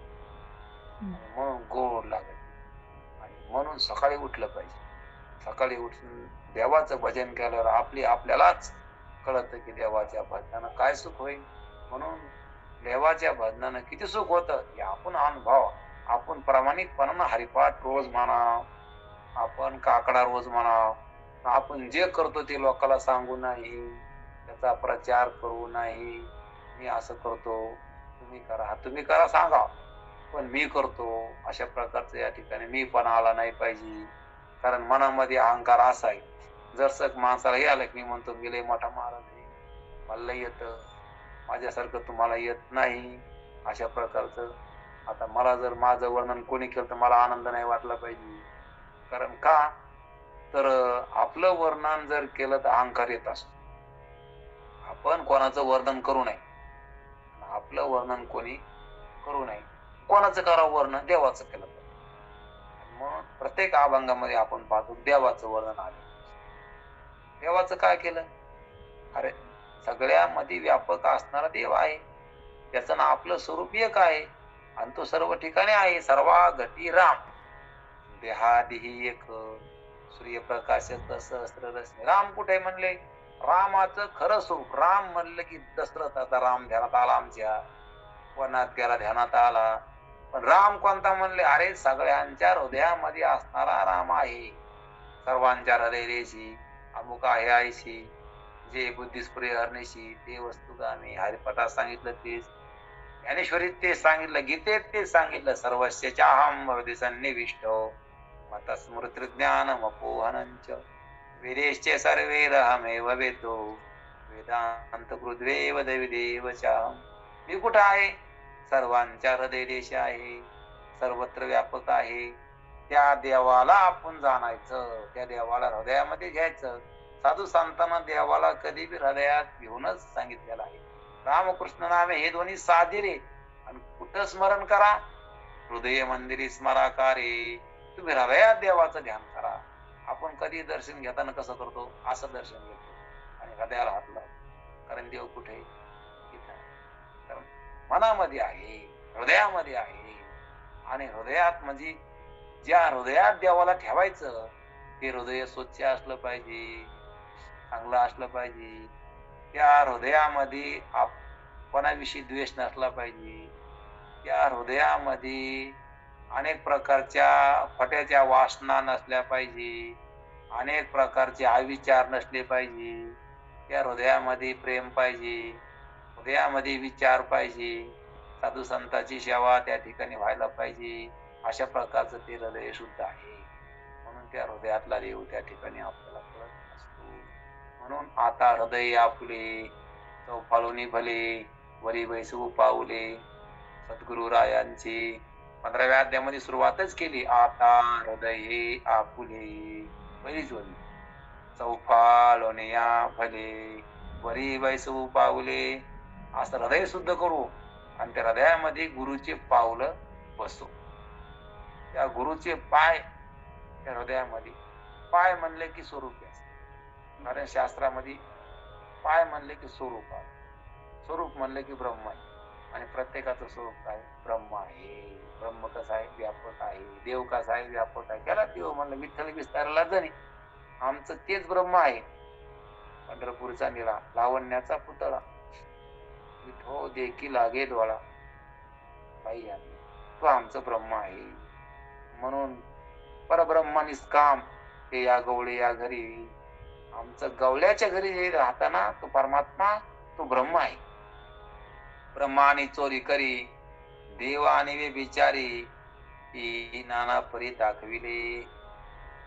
म्हणून गोड लागत. आणि म्हणून सकाळी उठलं पाहिजे. सकाळी उठून देवाचं भजन केल्यावर आपल्यालाच कळतं की देवाच्या भजनानं काय सुख होईल. म्हणून देवाच्या भजनानं किती सुख होतं हे आपण अनुभव. आपण प्रामाणिकपणानं हरिपाठ रोज म्हणाव, आपण काकडा रोज म्हणाव. आपण जे करतो ते लोकांना सांगू नाही, त्याचा प्रचार करू नाही. मी असं करतो, तुम्ही करा सांगा, पण मी करतो अशा प्रकारचं या ठिकाणी मी पण आला नाही पाहिजे. कारण मनामध्ये अहंकार असा आहे. जर माणसाला हे आलं की मी म्हणतो मी लय मोठा महाराज आहे, मला येतं, माझ्यासारखं तुम्हाला येत नाही, अशा प्रकारचं. आता मला जर माझं वर्णन कोणी केलं तर मला आनंद नाही वाटला पाहिजे. कारण का तर आपलं वर्णन जर केलं तर अहंकार येत असतो. आपण कोणाचं वर्णन करू नये, आपलं वर्णन कोणी करू नये. कोणाचं करावं वर्णन? देवाचं केलं. म्हणून प्रत्येक अभंगामध्ये आपण पाहतो देवाचं वर्णन आलं. देवाचं काय केलं? अरे सगळ्यामध्ये व्यापक असणारा देव आहे, त्याचं ना आपलं स्वरूप एक आहे. आणि तो सर्व ठिकाणी आहे. सर्वा घटी राम, देहादिही एक, सूर्यप्रकाश सहस्र रश्मी. राम कुठे म्हणले? रामाचं खरं स्वरूप. राम म्हणलं की दशरथाचा राम ध्यानात आला, आमच्या वनात गेला ध्यानात आला. पण राम कोणता म्हणले? अरे सगळ्यांच्या हृदयामध्ये असणारा राम आहे. सर्वांच्या हृदयदेशी अमुक आहे आयशी, जे बुद्धिस्प्रिय हरणेशी ते वस्तुगामी. हरिपटात सांगितलं तेच, ज्ञानेश्वरीत तेच सांगितलं, गीतेत तेच सांगितलं. सर्वस्यचाहं हृदि सन्निविष्टो मत स्मृती ज्ञानमपोहनंच, वेदेश्च सर्वैरहमेव वेदो वेदांत कृद्वेव दैवदेव चाहं. मी कुठं आहे? सर्वांच्या हृदय देश आहे, सर्वत्र व्यापक आहे. त्या देवाला आपण जाणायचं, त्या देवाला हृदयामध्ये घ्यायचं. साधू संतांना देवाला कधी बी हृदयात घेऊनच सांगितलेलं आहे. रामकृष्ण नामे हे दोन्ही साधिरे. आणि कुठं स्मरण करा? हृदय मंदिरी स्मराकारे. तुम्ही हृदयात देवाचं ध्यान करा. आपण कधी दर्शन घेताना कसं करतो? असं दर्शन घेतो आणि हृदयाला हात लावतो. कारण देव कुठे? इथं. कारण मनामध्ये आहे, हृदयामध्ये आहे. आणि हृदयात म्हणजे ज्या हृदयात देवाला ठेवायचं ते हृदय स्वच्छ असलं पाहिजे, चांगलं असलं पाहिजे. त्या हृदयामध्ये आपणाविषयी द्वेष नसला पाहिजे. त्या हृदयामध्ये अनेक प्रकारच्या फट्याच्या वासना नसल्या पाहिजे, अनेक प्रकारचे अविचार नसले पाहिजे. त्या हृदयामध्ये प्रेम पाहिजे, हृदयामध्ये विचार पाहिजे. साधू संतांची सेवा त्या ठिकाणी व्हायला पाहिजे. अशा प्रकारचं ते हृदय शुद्ध आहे. म्हणून त्या हृदयातला देव त्या ठिकाणी आपल्याला कळत असतो. म्हणून आता हृदय आपले चौफाळूनी भले, वरी बैसू पाऊले. सद्गुरुरायांची 15व्या अध्यायामध्ये सुरुवातच केली. आता हृदय हे आपुले, बरीच वरी चौफाळूनिया भले, वरी बैसू पाऊले. असं हृदय शुद्ध करू आणि त्या हृदयामध्ये गुरुचे पावलं बसू. त्या गुरुचे पाय त्या हृदयामध्ये. पाय म्हणले की स्वरूप असते. कारण शास्त्रामध्ये पाय म्हणले की स्वरूप आहे, स्वरूप म्हणले की ब्रह्म आहे. आणि प्रत्येकाचं स्वरूप काय? ब्रह्म आहे. ब्रह्म कसं आहे? व्यापक आहे. देव कसा आहे? व्यापक आहे. त्याला देव म्हणलं. विठ्ठल विस्तारला जणी आमचं तेच ब्रह्म आहे. पंढरपूरचा निळा, लावण्याचा पुतळा, विठो देखी लागे डोळा, बाई आम्ही, तो आमचं ब्रह्म आहे. म्हणून परब्रह्म निष्काम ते या गवळे या घरी. आमचं गवल्याच्या घरी जे राहताना तो परमात्मा, तो ब्रह्म आहे. ब्रह्मानी चोरी करी, देव आणि वे बिचारी, ही नाना परी दाखविले.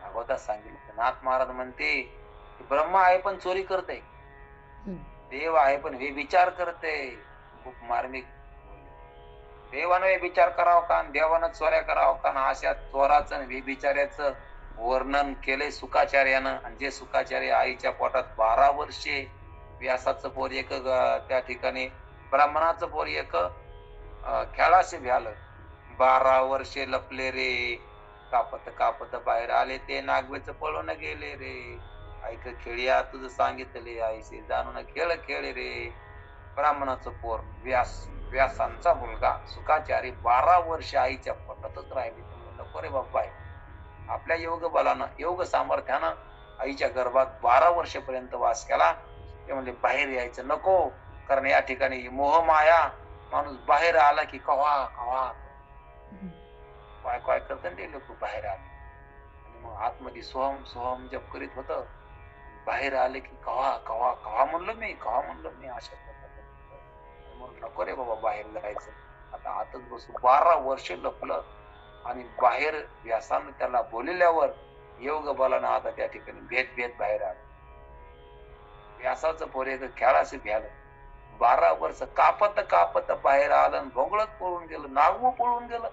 भागवतात सांगितलं. नाथ महाराज म्हणते की ब्रह्म आहे पण चोरी करते, देव आहे पण वे विचार करते. खूप मार्मिक. देवानं विचार करावं का, देवानं चोऱ्या करावं का? अशा चोराचं विचार्याचं वर्णन केलंय सुकाचार्यानं. आणि जे सुकाचार्य आईच्या पोटात 12 वर्षे, व्यासाचं पोर एक त्या ठिकाणी, ब्राह्मणाचं पोर एक खेळाशी भ्यालं. 12 वर्षे लपले रे, कापत कापत बाहेर आले ते, नागवेच पळून गेले रे. ऐक खेळिया तुझं सांगितले, आईसे जाणून खेळ खेळ रे. ब्राह्मणाचं पोर व्यासांचा मुलगा सुकाचारी 12 वर्ष आईच्या पोटातच राहिले. नको रे बाप्पा, आपल्या योग बलानं, योग सामर्थ्यानं आईच्या गर्भात 12 वर्षपर्यंत वास केला. ते म्हणजे बाहेर यायचं नको. कारण या ठिकाणी मोहमाया, माणूस बाहेर आला की कवा कवा काय काय करत ते लोक बाहेर आले. आणि मग आतमध्ये सोहम सोहम जप करीत होत. बाहेर आले की कवा कवा कवा म्हणलं मी, कवा म्हणलं मी, अशा प्रकारे. म्हणून नको रे बाबा बाहेर जायचं. आता आतच बसू. 12 वर्ष लपलं आणि बाहेर व्यासानं त्याला बोलल्यावर योग बलानं आता त्या ठिकाणी भेद भेद बाहेर आलं. व्यासाचं पोर एक खेळाशी भ्यालं. 12 वर्ष कापत कापत बाहेर आलं. भोंगळत पळून गेलं, नागवं पळून गेलं.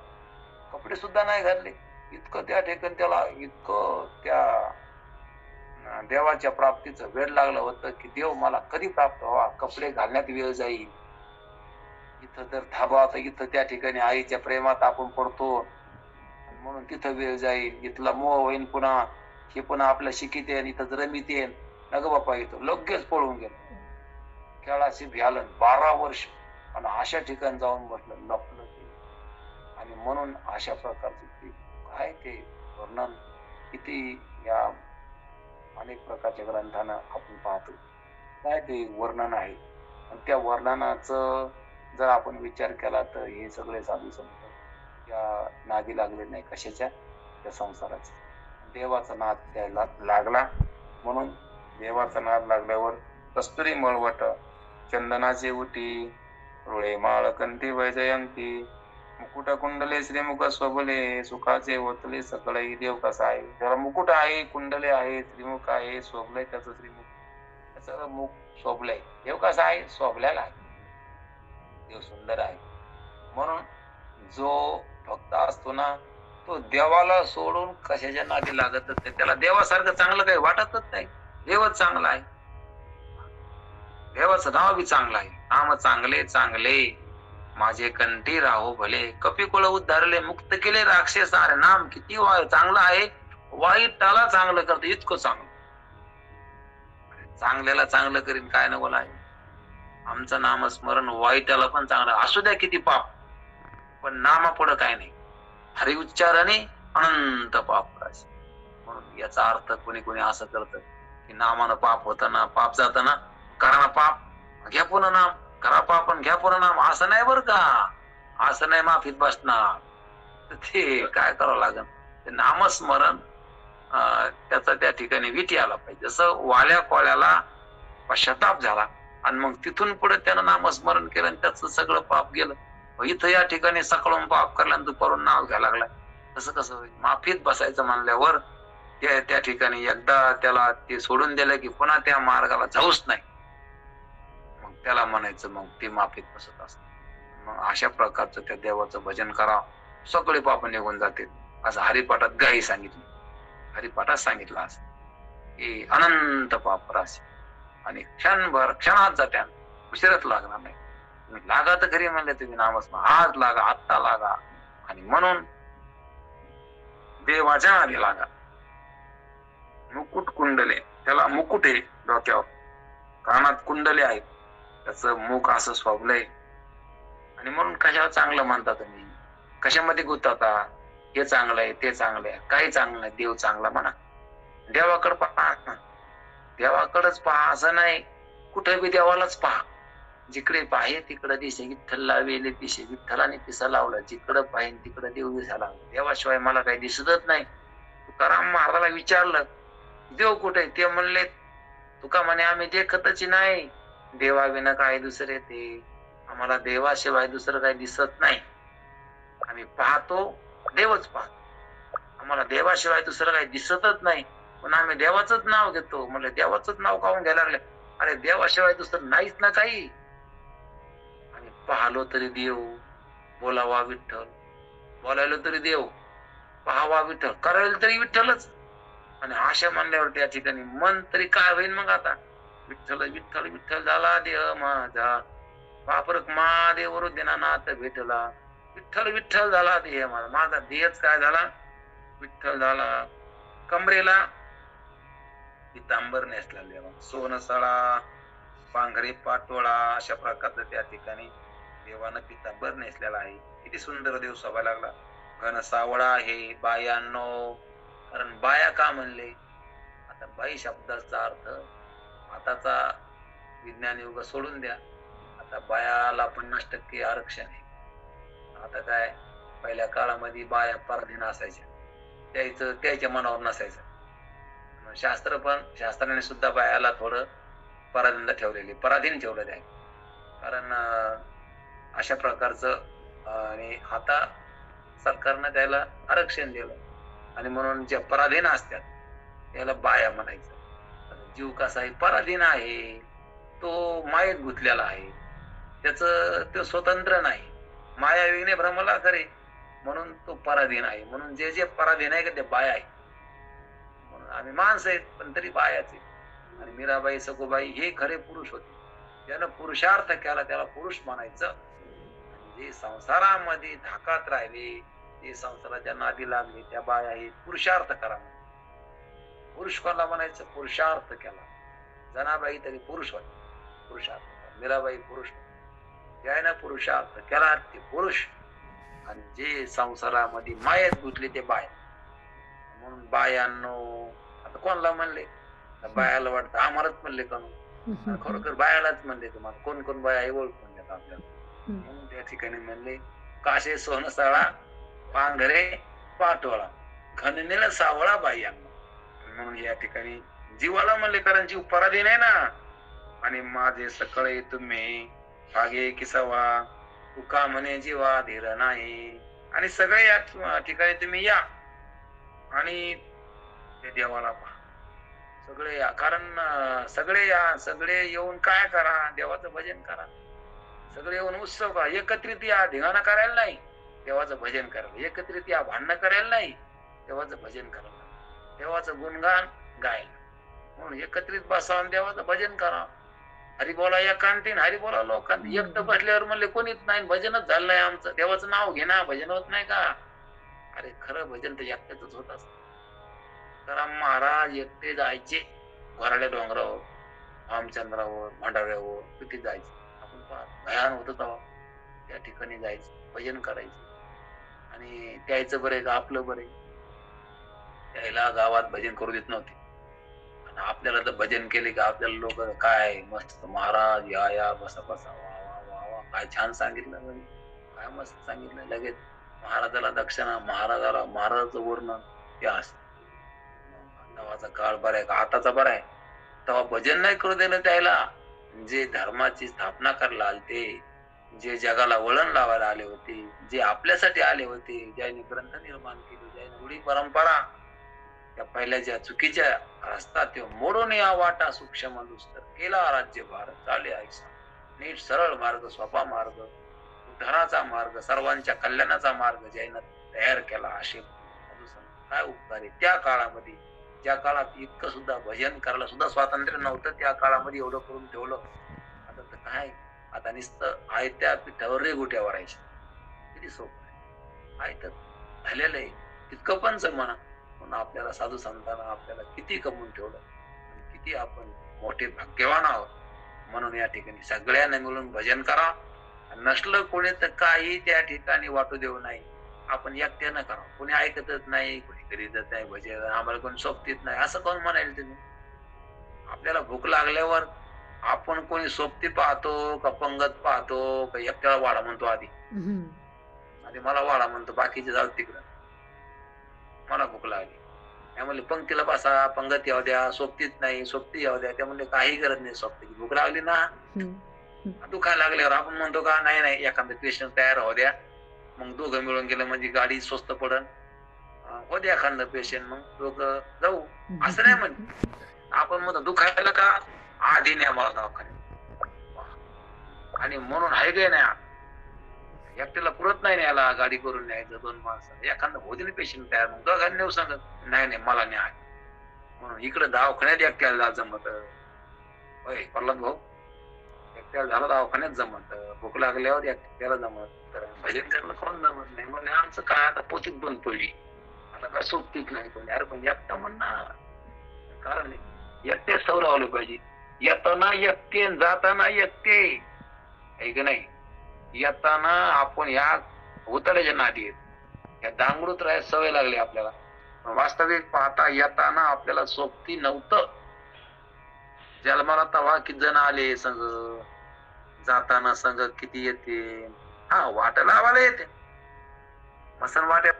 कपडे सुद्धा नाही घातले. इतकं त्या ठिकाणी त्याला, इतकं त्या देवाच्या प्राप्तीचं वेळ लागलं होतं की देव मला कधी प्राप्त व्हावा, कपडे घालण्यात वेळ जाईल. इथं जर थांबा तर इथं त्या ठिकाणी आईच्या प्रेमात आपण पडतो, म्हणून तिथं वेळ जाईल. इथला मोह होईन, पुन्हा हे पुन्हा आपल्या शिकीत येईल, इथं रमीत येईल. नग बाप्पा इथं लगेच पळून गेलं. खेळाशी भ्यालन 12 वर्ष. आणि अशा ठिकाणी जाऊन बसलं, लपलं. आणि म्हणून अशा प्रकारचे ते काय ते वर्णन किती या अनेक प्रकारच्या ग्रंथांना आपण पाहतो काय ते वर्णन आहे आणि त्या वर्णनाचं जर आपण विचार केला तर हे सगळे साधू संत या नादी लागले नाही कशाच्या त्या संसाराचे देवाचा नाद त्याला लागला म्हणून देवाचा नाद लागल्यावर कस्तुरी मळवट चंदनाचे उटी रुळे माळ कंठी वैजयंती मुकुट कुंडले श्रीमुख स्वबले सुखाचे ओतले सकळही देव कसा आहे त्याला मुकुट आहे कुंडले आहे श्रीमुख आहे शोभलय त्याचं श्रीमुख त्याचं मुख शोभलय देव कसा आहे शोभल्याला आहे देव सुंदर आहे म्हणून जो भक्त असतो ना तो देवाला सोडून कशाच्या नादी लागतच नाही त्याला देवासारखं चांगलं काही वाटतच नाही देवच चांगला आहे देवाचं नाव बी चांगलं आहे नाम चांगले चांगले माझे कंठी राहो भले कपिकुळ उद्धारले मुक्त केले राक्षस अरे नाम किती चांगलं आहे वाईटाला चांगलं करतं इतकं चांगलं चांगल्याला चांगलं करीन काय न बोलाय आमचं नामस्मरण वाईटाला पण चांगलं असू द्या किती पाप पण नामा पुढं काय नाही हरी उच्चाराने अनंत पाप राशी म्हणून याचा अर्थ कोणी कोणी असं करत की नामानं पाप होताना पाप जाताना करा ना पाप घ्या पुन्हा नाम करा पाप घ्या पुन्हा नाम असं नाही बरं का असं नाही माफीत बसणार तर ते काय करावं लागेल ते नामस्मरण त्याचा त्या ठिकाणी विटी आला पाहिजे जसं वाल्या कोळ्याला पश्चाताप झाला आणि मग तिथून पुढे त्यानं नामस्मरण केलं आणि त्याचं सगळं पाप गेलं इथं या ठिकाणी सकाळून पाप करल्यानं दुपारून नाव घ्यायला लागलाय तसं कसं होईल माफीत बसायचं म्हणल्यावर त्या ठिकाणी एकदा त्याला ते सोडून दिलं की पुन्हा त्या मार्गाला जाऊच नाही मग त्याला म्हणायचं मग ते माफीत बसत असत मग अशा प्रकारचं त्या देवाचं भजन करा सगळे पाप निघून जातील असं हरिपाठात गाई सांगितलं हरिपाठात सांगितलं असं की अनंत पाप राशी आणि क्षणात जात्या उशिरच लागणार नाही तुम्ही लागा तर घरी म्हणले तुम्ही नामस्मरण आज लागा आत्ता लागा आणि म्हणून देवाच्या आधी लागा मुकुट कुंडले त्याला मुकुट आहे डोक्यावर कानात कुंडले आहेत त्याचं मुख असं स्वभलय आणि म्हणून कशाला चांगलं म्हणता तुम्ही कशामध्ये गुंतता हे चांगलं आहे ते चांगलं आहे काही चांगलं नाही देव चांगला म्हणा देवाकडे पहा देवाकडेच पहा असं नाही कुठे बी देवालाच पहा जिकडे पाहे तिकडे दिसे विठ्ठल लावेले दिसे विठ्ठलाने पिसा लावला जिकडं पाहिजे तिकडे देव दिसायला लागला देवाशिवाय मला काही दिसतच नाही तुकाराम महाराजाला विचारलं देव कुठे ते म्हणले तुका म्हणे आम्ही देखतच नाही देवाविना काय दुसरे ते आम्हाला देवाशिवाय दुसरं काही दिसत नाही आम्ही पाहतो देवच पाहतो आम्हाला देवाशिवाय दुसरं काही दिसतच नाही पण आम्ही देवाचंच नाव घेतो म्हणलं देवाचंच नाव काढून घ्यायला लागले अरे देवाशिवाय दुसरं नाहीच ना काही आम्ही पाहलो तरी देव बोलावा विठ्ठल बोलायलो तरी देव पाहावा विठ्ठल करायला तरी विठ्ठलच आणि आशा म्हणल्यावर त्या ठिकाणी मन तरी काय होईल मग आता विठ्ठल विठ्ठल विठ्ठल झाला देह माझा पापरक महादेव हृदयनाथ भेटला विठ्ठल विठ्ठल झाला देह माझा माझा देहच काय झाला विठ्ठल झाला कमरेला पितांबर नेसला देवा सोनसळा पांघरे पाटोळा अशा प्रकारचं त्या ठिकाणी देवानं पितांबर नेसलेला आहे किती सुंदर देव शोभा लागला घन सावळा आहे बायांनो कारण बाया का म्हणले आता बाई शब्दाचा अर्थ आताचा विज्ञान युग सोडून द्या आता बायाला 50% आरक्षण आहे आता काय पहिल्या काळामध्ये बाया पराधीन असायच्या त्याच्या मनावर नसायचं शास्त्राने सुद्धा बायाला थोडं पराधीन ठेवलेलं आहे कारण अशा प्रकारचं आणि आता सरकारनं त्याला आरक्षण दिलं आणि म्हणून ज्या पराधीन असतात त्याला बाया म्हणायचं जीव कसा आहे पराधीन आहे तो मायेत गुंतलेला आहे तो स्वतंत्र नाही माया विघ्ने भ्रमला करे म्हणून तो पराधीन आहे म्हणून जे पराधीन आहे का ते बाया आहे म्हणून आम्ही माणसं आहेत पण तरी बायाच आहेत आणि मीराबाई सखूबाई हे खरे पुरुष होते ज्यानं पुरुषार्थ केला त्याला पुरुष म्हणायचं जे संसारामध्ये धाकात राहिले जे संसाराच्या नादी लागले त्या बाया हे पुरुषार्थ करा पुरुष कोणाला म्हणायचं पुरुषार्थ केला जनाबाई तरी पुरुष होते पुरुषार्थ मीराबाई पुरुष ज्यानं पुरुषार्थ केला ते पुरुष आणि जे संसारामध्ये मायेत गुंतले ते बाय. म्हणून बायांनो, आता कोणाला म्हणले बायाला वाटतं आम्हालाच म्हणले का म्हणून, खरोखर बायालाच म्हणले. तुम्हाला कोण कोण बाया हे ओळखून घेतात आपल्याला. म्हणून त्या ठिकाणी म्हणले काशे सोनसाळा पांघरे पाटोळा घननेला सावळा बायांना. म्हणून या ठिकाणी जीवाला म्हणले, कारण जीव पराधीन आहे ना. आणि माझे सकाळी तुम्ही आगे किसावा तुका म्हणे जीवा धीर नाही. आणि सगळे या ठिकाणी तुम्ही या आणि ते देवाला पहा. सगळे या, कारण सगळे या, सगळे येऊन काय करा, देवाचं भजन करा. सगळे येऊन उत्सव करा. एकत्रित या, धिंगाणा करायला नाही, देवाचं भजन करायला. एकत्रित या, भांडणं करायला नाही, देवाचं भजन करायला, देवाचं गुणगान गायला. म्हणून एकत्रित बसा आणि देवाचं भजन करा. हरी बोला एकांतीन, हरी बोला लोकांती. एकटं बसल्यावर म्हणले कोणीच नाही, भजनच झालं नाही आमचं. देवाचं नाव घे ना, भजन होत नाही का? अरे खरं भजन तर एकट्याच होत असत. तर महाराज एकटे जायचे घोराड्या डोंगरावर, रामचंद्रावर, भंडाऱ्यावर, किती जायचे. आपण भयान होत तेव्हा त्या ठिकाणी जायचं, भजन करायचं. आणि त्याचं बरे का आपलं बरे. त्याला गावात भजन करू देत नव्हते. आणि आपल्याला तर भजन केले का आपल्याला लोक काय मस्त, महाराज या या बसा बसा, वा वा वा वा, काय छान सांगितलं, काय मस्त सांगितलं. लगेच महाराजाला दक्षिणा, महाराजाला महाराजाचं वर्णन हे असत. तेव्हाचा काळ बरा आहे का आताचा बरा आहे? तेव्हा भजन नाही करू दिलं त्याला. जे धर्माची स्थापना करायला आलते, जे जगाला वळण लावायला आले होते, जे आपल्यासाठी आले होते, ज्यांनी ग्रंथ निर्माण केले, ज्यांनी रूढी परंपरा त्या पहिल्या ज्या चुकीच्या रस्ता ते मोडून या वाटा सूक्ष्म दुस्तर केला राज्य भारत चाले ऐसा नीट सरळ मार्ग, सोपा मार्ग, उद्धाराचा मार्ग, सर्वांच्या कल्याणाचा मार्ग ज्यानं तयार केला. असे काय उपकार आहे. त्या काळामध्ये, ज्या काळात इतकं सुद्धा भजन करायला सुद्धा स्वातंत्र्य नव्हतं, त्या काळामध्ये एवढं करून ठेवलं. आता तर काय, आता नुसतं आयत्या पिठावर रेघोट्या वरायची. किती सोपं आहे. आयत झालेलं आहे तितकं पण म्हणा. म्हणून आपल्याला साधू संतांना आपल्याला किती कमवून ठेवलं, किती आपण मोठे भाग्यवान आहोत. म्हणून या ठिकाणी सगळ्यांना मिळून भजन करा. नसलं कोणी तर काही त्या ठिकाणी वाटू देऊ नाही. आपण एकट्यानं करा. कोणी ऐकतच नाही, कोणी करीतच नाही भजन, आम्हाला कोणी सोबतीत नाही, असं कोण म्हणाल तुम्ही? आपल्याला भूक लागल्यावर आपण कोणी सोबती पाहतो का पंगत पाहतो का एकट्याला वाडा म्हणतो? आधी मला वाडा म्हणतो, बाकीचे जाऊ तिकडं. मला भूक लागली त्यामुळे पंक्तीला बसा, पंगत येऊ द्या, सोबतीच नाही, सोबती येऊ द्या. त्यामुळे काही गरज नाही सोबतीची. भूक लागली ना, दुखायला लागल्यावर आपण म्हणतो का नाही नाही एखादं पेशंट तयार होऊ द्या, मग दोघं मिळून गेलं म्हणजे गाडी स्वस्त पडन, हो द्या एखादं पेशंट, मग दोघं जाऊ. असं नाही म्हणजे आपण म्हणतो दुखायला का आधी न्या मला दवाखान्यात. आणि म्हणून हाय गे नाही, एकट्याला पुरत नाही न्यायला, गाडी करून न्यायचं 2 माणसं. एखादं होते पेशंट तयार, मग दोघांनी नेऊ सांगत नाही नाही मला न्याय. म्हणून इकडे दवाखान्यात एकट्याला जमत. होय प्रल्हाद भाऊ, एकट्याला झालं दवाखान्यात जमत, भूक लागल्यावर एकट्याला जमत, भजन करायला कोण जमत नाही. म्हणजे आमचं काय आता पोतीत बंद पडली, आता काय सोबतीच नाही कोणी. अरे पण एकटा म्हणणार, कारण एकटे सवरावलं पाहिजे. येताना एकटे, जाताना एकटे, आहे की नाही? येताना आपण या उतरायच्या नादी आहेत, या दांगडूत राहायला सवय लागली आपल्याला. वास्तविक पाहता येताना आपल्याला सोबती नव्हतं. जन्माला तवा किती जण आले संघ, जाताना संघ किती येते. हा वाट लावायला येते, मसन वाट्या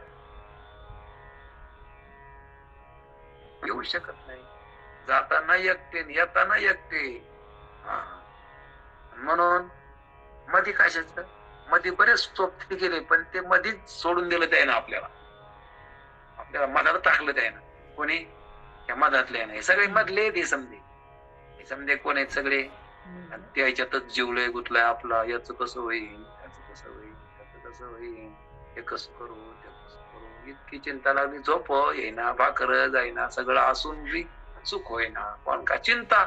येऊ शकत नाही. जाताना एकटे, येताना एकटे. म्हणून मध्ये कशाच, मध्ये बरेच सोबती गेले, पण ते मध्येच सोडून दिलं त्यानं आपल्याला. आपल्याला मधात टाकलं त्यानं. कोणी? त्या मधातले नाही, सगळे मधले ते समजे कोण आहेत सगळे. त्याच्यातच जीवलंय गुतलाय आपला. याच कसं होईल, त्याचं कसं होईल, त्याचं कसं होईल, हे कसं करू, ते कसं करू. इतकी चिंता लागली, झोप येईना, भाकर जाईना, सगळं असून बी सुख होईना. पण का चिंता,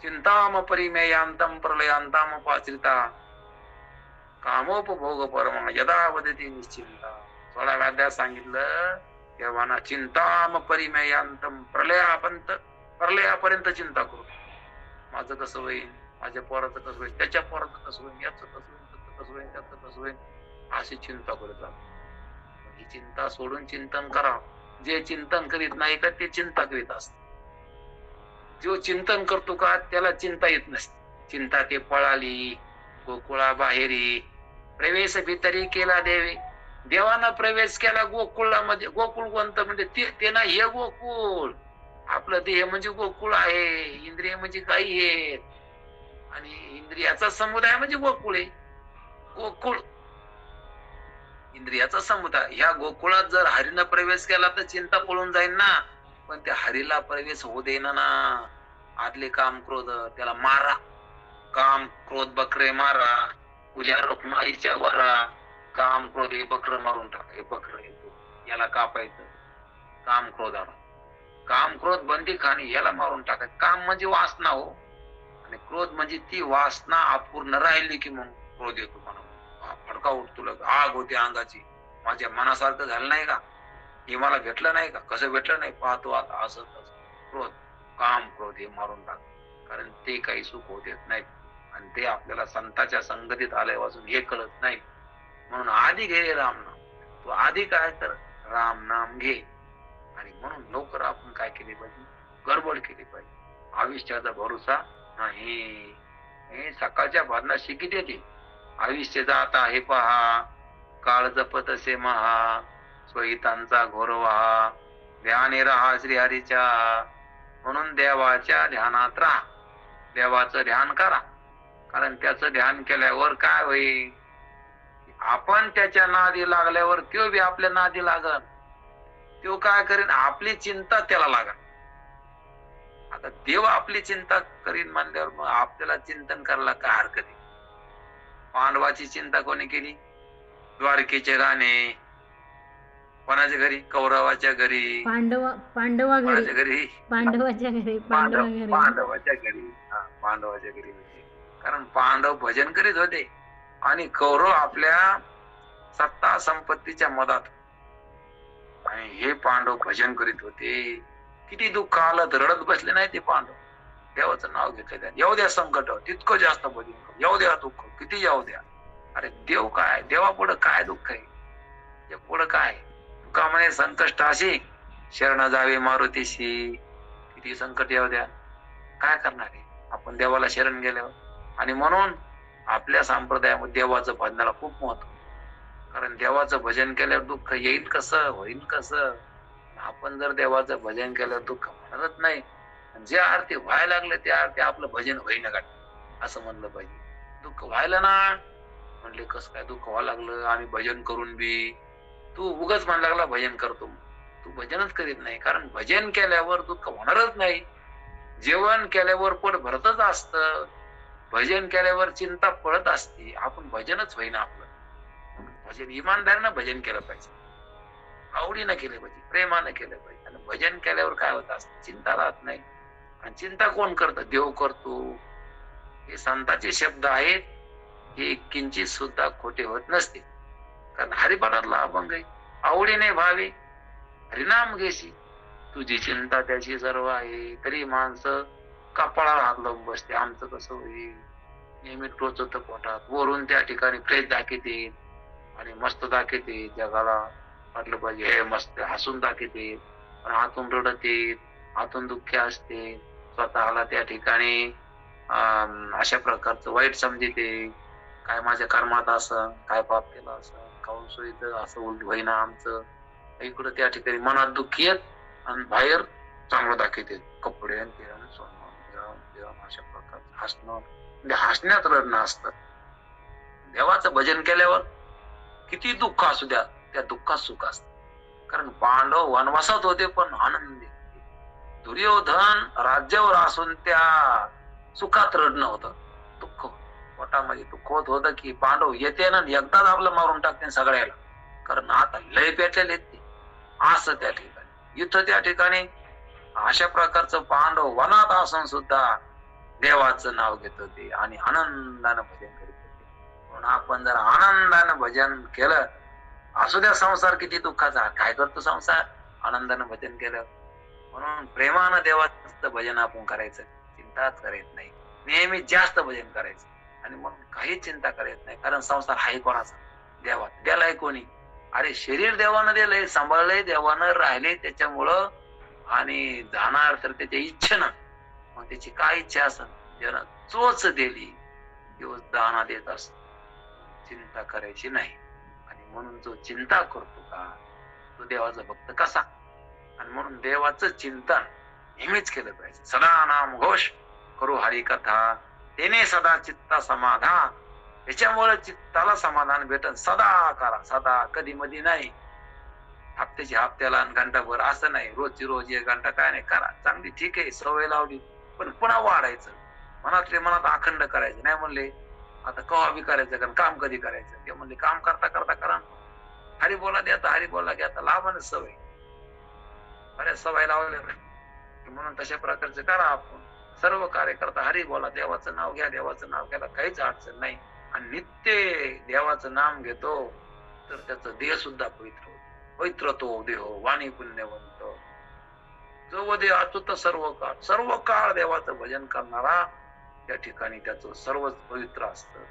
चिंताम परिमेयांतम प्रलयांतम पाश्रिता कामोपभोग परम यदा वदती निश्चिंता. 16व्या अध्यायात सांगितलं तेव्हा ना, चिंताम परिमेयांतम, प्रलयापर्यंत चिंता करू. माझं कसं होईल, माझ्या पोराचं कसं होईल, त्याच्या पोराचं कसं होईल, याचं कसं होईल, त्याचं कसं होईल, त्याचं कसं होईल. अशी चिंता करत राहतो. ही चिंता सोडून चिंतन करा. जे चिंतन करीत नाही का ते चिंता करीत असत. जो चिंतन करतो का त्याला चिंता येत नसते. चिंता ते पळाली गोकुळा बाहेरी, प्रवेश भितरी केला देवे. देवानं प्रवेश केला गोकुळामध्ये. गोकुळ कोणतं म्हणजे ते ना हे गोकुळ. आपलं देह म्हणजे गोकुळ आहे, इंद्रिय म्हणजे गायी आहेत, आणि इंद्रियाचा समुदाय म्हणजे गोकुळ आहे. गोकुळ इंद्रियाचा समुदाय. ह्या गोकुळात जर हरीनं प्रवेश केला तर चिंता पळून जाईल ना. पण त्या हरीला प्रवेश होऊ देना ना. आदले काम क्रोध त्याला मारा. काम क्रोध बकरे मारा. उद्या रुक्माईच्या वरा. काम क्रोध हे बकर मारून टाका. हे बकर येतो याला कापायचं. काम क्रोधाला काम क्रोध बंदी खाणी याला मारून टाकायचं. काम म्हणजे वासना हो, आणि क्रोध म्हणजे ती वासना अपूर्ण राहिली की मग क्रोध येतो. म्हणून फडका उठतो, आग होते अंगाची. माझ्या मनासारखं झालं नाही का, हे मला भेटलं नाही का, कसं भेटलं नाही पाहतो आता, असं तसं क्रोध काम क्रोध हे मारून टाक. कारण ते काही सुख होत येत नाही, आणि ते आपल्याला संतांच्या संगतीत आल्यापासून हे कळत नाही. म्हणून आधी घे राम नाम. तू आधी काय तर राम नाम घे. आणि म्हणून लवकर आपण काय केले पाहिजे, गडबड केली पाहिजे. आयुष्याचा भरोसा नाही. हे सकाळच्या भादना शिकित येते. आयुष्य जात आहे पहा, काळ जपत असे महा, स्वहितांचा घोर वहा, ध्याने राहा श्रीहरीच्या. म्हणून देवाच्या ध्यानात राहा. देवाचं ध्यान करा. कारण त्याचं ध्यान केल्यावर काय होईल, आपण त्याच्या नादी लागल्यावर तो बी आपल्या नादी लागल. तो काय करेन, आपली चिंता त्याला लागल. आता देव आपली चिंता करीन म्हणल्यावर मग आपल्याला चिंतन करायला काय हरकत आहे. पांडवाची चिंता कोणी केली, द्वारकेचे राणे. कोणाच्या घरी, कौरवाच्या घरी, पांडवाच्या घरी पांडवाच्या घरी होते. कारण पांडव भजन करीत होते आणि कौरव आपल्या सत्ता संपत्तीच्या मधात. आणि हे पांडव भजन करीत होते. किती दुःख आलं तर रडत बसले नाही ते पांडव. देवाचं नाव घेतलं. येऊ द्या संकट, तितकं जास्त भजन करू. येऊ द्या दुःख, किती येऊ द्या. अरे देव काय, देवा पुढं काय दुःख आहे, पुढं काय. तुका म्हणे संकष्टाशी शरण जावे मारुतीशी. किती संकट येऊ द्या, काय करणार आहे आपण देवाला शरण गेल्यावर. आणि म्हणून आपल्या संप्रदायामध्ये देवाचं भजनाला खूप महत्व. कारण देवाचं भजन केल्यावर दुःख येईल कसं, होईल कसं. आपण जर देवाचं भजन केल्यावर दुःख म्हणतच नाही. जे आरती व्हायला लागले त्या आरती आपलं भजन होईना का, असं म्हणलं पाहिजे. दुःख व्हायला ना म्हणले, कसं काय दुःख व्हायला लागलं, आम्ही भजन करून बी. तू उगाच म्हणायला लागला भजन करतो, तू भजनच करीत नाही. कारण भजन केल्यावर दुःख होणारच नाही. जेवण केल्यावर पोट भरतच असतं, भजन केल्यावर चिंता पळत असते. आपण भजनच होईना आपलं. भजन इमानदारीनं भजन केलं पाहिजे, आवडीनं केलं पाहिजे, प्रेमानं केलं पाहिजे. आणि भजन केल्यावर काय होत असतं, चिंता राहत नाही. आणि चिंता कोण करतं, देव करतो. हे संतांचे शब्द आहेत, हे किंचित सुद्धा खोटे होत नसते. कारण हरिपाठातला अभंग आहे, आवडीने भावे हरिनाम घेशी, तुझी चिंता त्याची सर्व आहे. तरी माणसं कपाळाला हात लावून बसते, आमचं कसं होईल. नेहमी टोचत पोटात. वरून त्या ठिकाणी फ्रेश दाखवते आणि मस्त दाखवते. जगाला वाटलं पाहिजे हे मस्त हसून दाखवते, पण आतून रडते, आतून दुःखी असते. स्वतःला त्या ठिकाणी अशा प्रकारचं वाईट समजते. काय माझ्या कर्मात असं, काय पाप केलं असं, काऊन सोयीत असं उलट होईना आमचं. इकडं त्या ठिकाणी मनात दुःखी येत आणि बाहेर चांगलं दाखवते. कपडे अशा प्रकारचं हसणं, म्हणजे हसण्यात रडणं असतं. देवाचं भजन केल्यावर किती दुःख असू द्या, त्या दुःखात सुख असत. कारण पांडव वनवासात होते पण आनंदी. दुर्योधन राज्यावर असून त्या सुखात रडणं होतं. दुःख पोटामध्ये दुःख होत होतं की पांडव येते ना एकदाच आपलं मारून टाकते सगळ्याला. कारण आता लय पेटलेले ते असं त्या ठिकाणी. इथं त्या ठिकाणी अशा प्रकारचं पांडव वनात असून सुद्धा देवाचं नाव घेत होते आणि आनंदानं भजन करीत होते. म्हणून आपण जर आनंदानं भजन केलं, असू द्या संसार किती दुःखाचा, काय करतो संसार, आनंदानं भजन केलं. म्हणून प्रेमानं देवाचं भजन आपण करायचं, चिंताच करायचं नाही. नेहमी जास्त भजन करायचं आणि मग काही चिंता करायचं नाही. कारण संसार हाय कोणाचा, देवात द्यालाय कोणी? अरे शरीर देवानं दिलंय, सांभाळलंय देवानं, राहिले त्याच्यामुळं, आणि जाणार तर त्याच्या इच्छेनं. मग त्याची काय इच्छा असेल, ज्यानं चोच दिली दिवस दाना देत असत, चिंता करायची नाही. आणि म्हणून जो चिंता करतो का, तो देवाचा भक्त कसा? आणि म्हणून देवाचं चिंतन नेहमीच केलं पाहिजे. सदा नाम घोष करू हरी कथा, तेने सदा चित्ता समाधान. त्याच्यामुळे चित्ताला समाधान भेटन. सदा करा, सदा, कधी मधी नाही. हप्त्याची हप्त्याला आणि घंटाभर असं नाही, रोजची रोज 1 घंटा काय नाही करा. चांगली ठीक आहे, सवय लावली, पण पुन्हा वाढायचं. मनातले मनात अखंड करायचे. नाही म्हणले आता कवा बी करायचं, कारण काम कधी करायचं? ते म्हणले काम करता करता करा. हरी बोला द्या, हरी बोला घ्या, लाभानं सवय. बऱ्याच सवय लावल्या म्हणून तशा प्रकारचं करा. आपण सर्व कार्य करता हरी बोला, देवाचं नाव घ्या, देवाचं नाव घ्यायला काहीच अडचण नाही. आणि नित्य देवाचं नाम घेतो तर त्याचा देह सुद्धा पवित्र होतो. पवित्र तो देह, वाणी पुण्यवंत, जो देह अचूत सर्व काळ देवाचं भजन करणारा, त्या ठिकाणी त्याचं सर्वच पवित्र असतं.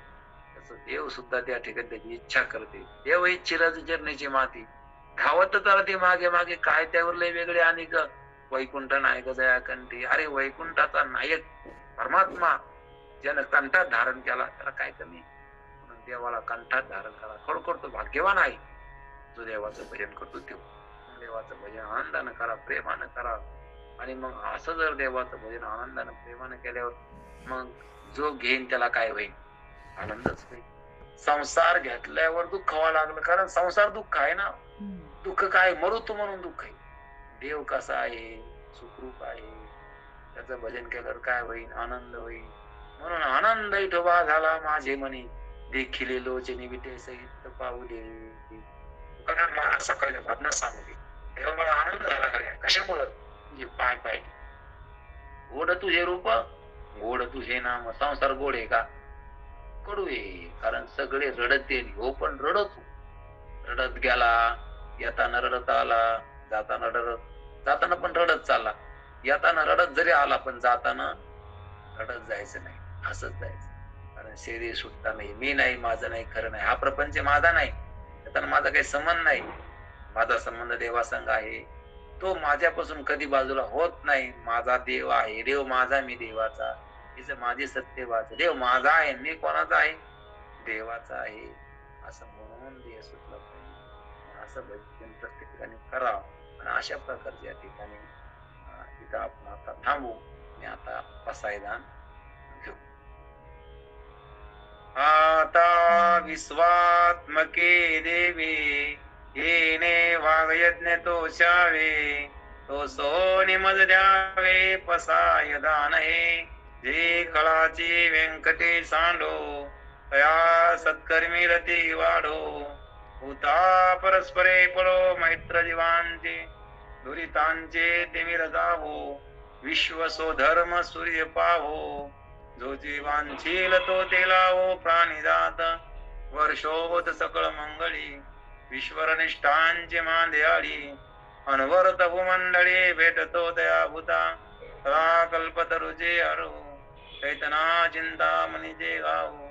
त्याचं देव सुद्धा त्या ठिकाणी त्याची इच्छा करते. देव ही चिरचरणीची माती, धावत चालते मागे मागे, काय त्यावर लय वेगळे आणि वैकुंठ नायक जयाकंठी. अरे वैकुंठाचा नायक परमात्मा ज्यानं कंठात धारण केला, त्याला काय कमी? म्हणून देवाला कंठात धारण करा. खरोखर तो भाग्यवान आहे जो देवाचं भजन करतो. देवाचं भजन आनंदानं करा, प्रेमानं करा. आणि मग असं जर देवाचं भजन आनंदानं प्रेमानं केल्यावर मग जो घेईन त्याला काय होईल? आनंदच होईल. संसार घेतल्यावर दुःख व्हावं लागलं, कारण संसार दुःख आहे ना. दुःख काय? मरुतो म्हणून दुःख आहे. देव कसा आहे? सुखरूप आहे. त्याचं भजन केल्यावर काय होईल? आनंद होईल. म्हणून आनंद विठोबा झाला माझे मनी, देखिले लोचनी विटे सहित पाहू दे. मला सकाळच्या भावना सांगू दे, तेव्हा मला आनंद झाला. कशामुळं? म्हणजे पाय पाय गोड तुझे रूप, गोड तुझे नाम. संसार गोड आहे का? कडू आहे. कारण सगळे रडत येईल, हो पण रडत हो. रडत गेला, येताना रडत आला, जाताना पण रडत चालला. येताना रडत जरी आला पण जाताना रडत जायचं नाही, हसत जायचं. कारण शरीर सुटता नाही, मी नाही, माझं नाही, खरं नाही, हा प्रपंच माझा नाही, त्याचा माझा काही संबंध नाही. माझा संबंध देवासंग आहे. तो माझ्यापासून कधी बाजूला होत नाही. माझा देव आहे, देव माझा, मी देवाचा. हिचं माझे सत्य वाच. देव माझा आहे, मी कोणाचा आहे? देवाचा आहे. असं म्हणून देह सुटलं पाहिजे. असं भजन प्रत्येक ठिकाणी करावं. आणि अशा प्रकारच्या या ठिकाणी इथं आपण आता थांबू आणि आता पसायदान घेऊ. आता विश्वात्मके देवी, येणे वागयज्ञ तो शावे, तो सोनी मज द्यावे पसायदान हे. जे कळाची व्यंकटे सांडो, तया सत्कर्मी रती वाढो. भूता परस्परे पडो मैत्र जीवांचे, दुरितांचे ते विरजावो. विश्व स्वधर्म सूर्य पाहो, जो जीवांचील तो ते लावो. प्राणिजात वर्षोत सकळ मंगळी, ईश्वर निष्ठांचे मांद्याळी. अनवर्त भूमंडळी भेटतो दया भूता, सदा कल्पतरुजे अरो. चैतना चिंतामणी जे गावो,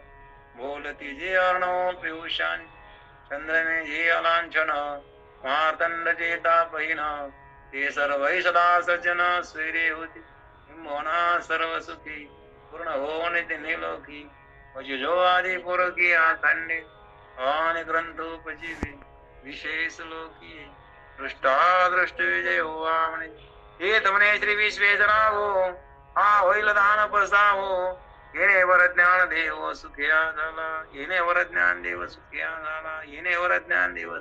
बोलती जे अर्णव पियुषां. चंद्रमे जे अलांछन, मार्तंड चेता पहिन. ते सर्वै सदा सज्जन स्वीरे होती, मोना सर्व सुखी. पूर्ण हो नित्य निलोकी, जो आदि पुरकी आखंडे. आणि ग्रंथोपजीवी विशेष लोकी, दृष्टादृष्ट विजय होवा म्हणे. हे तमने श्री विश्वेश्वरा हो, हा होईल दान पसावो. येणे वर ज्ञान देव सुखिया झाला, येणे वर ज्ञान देव सुखिया झाला, येणे वर ज्ञान देव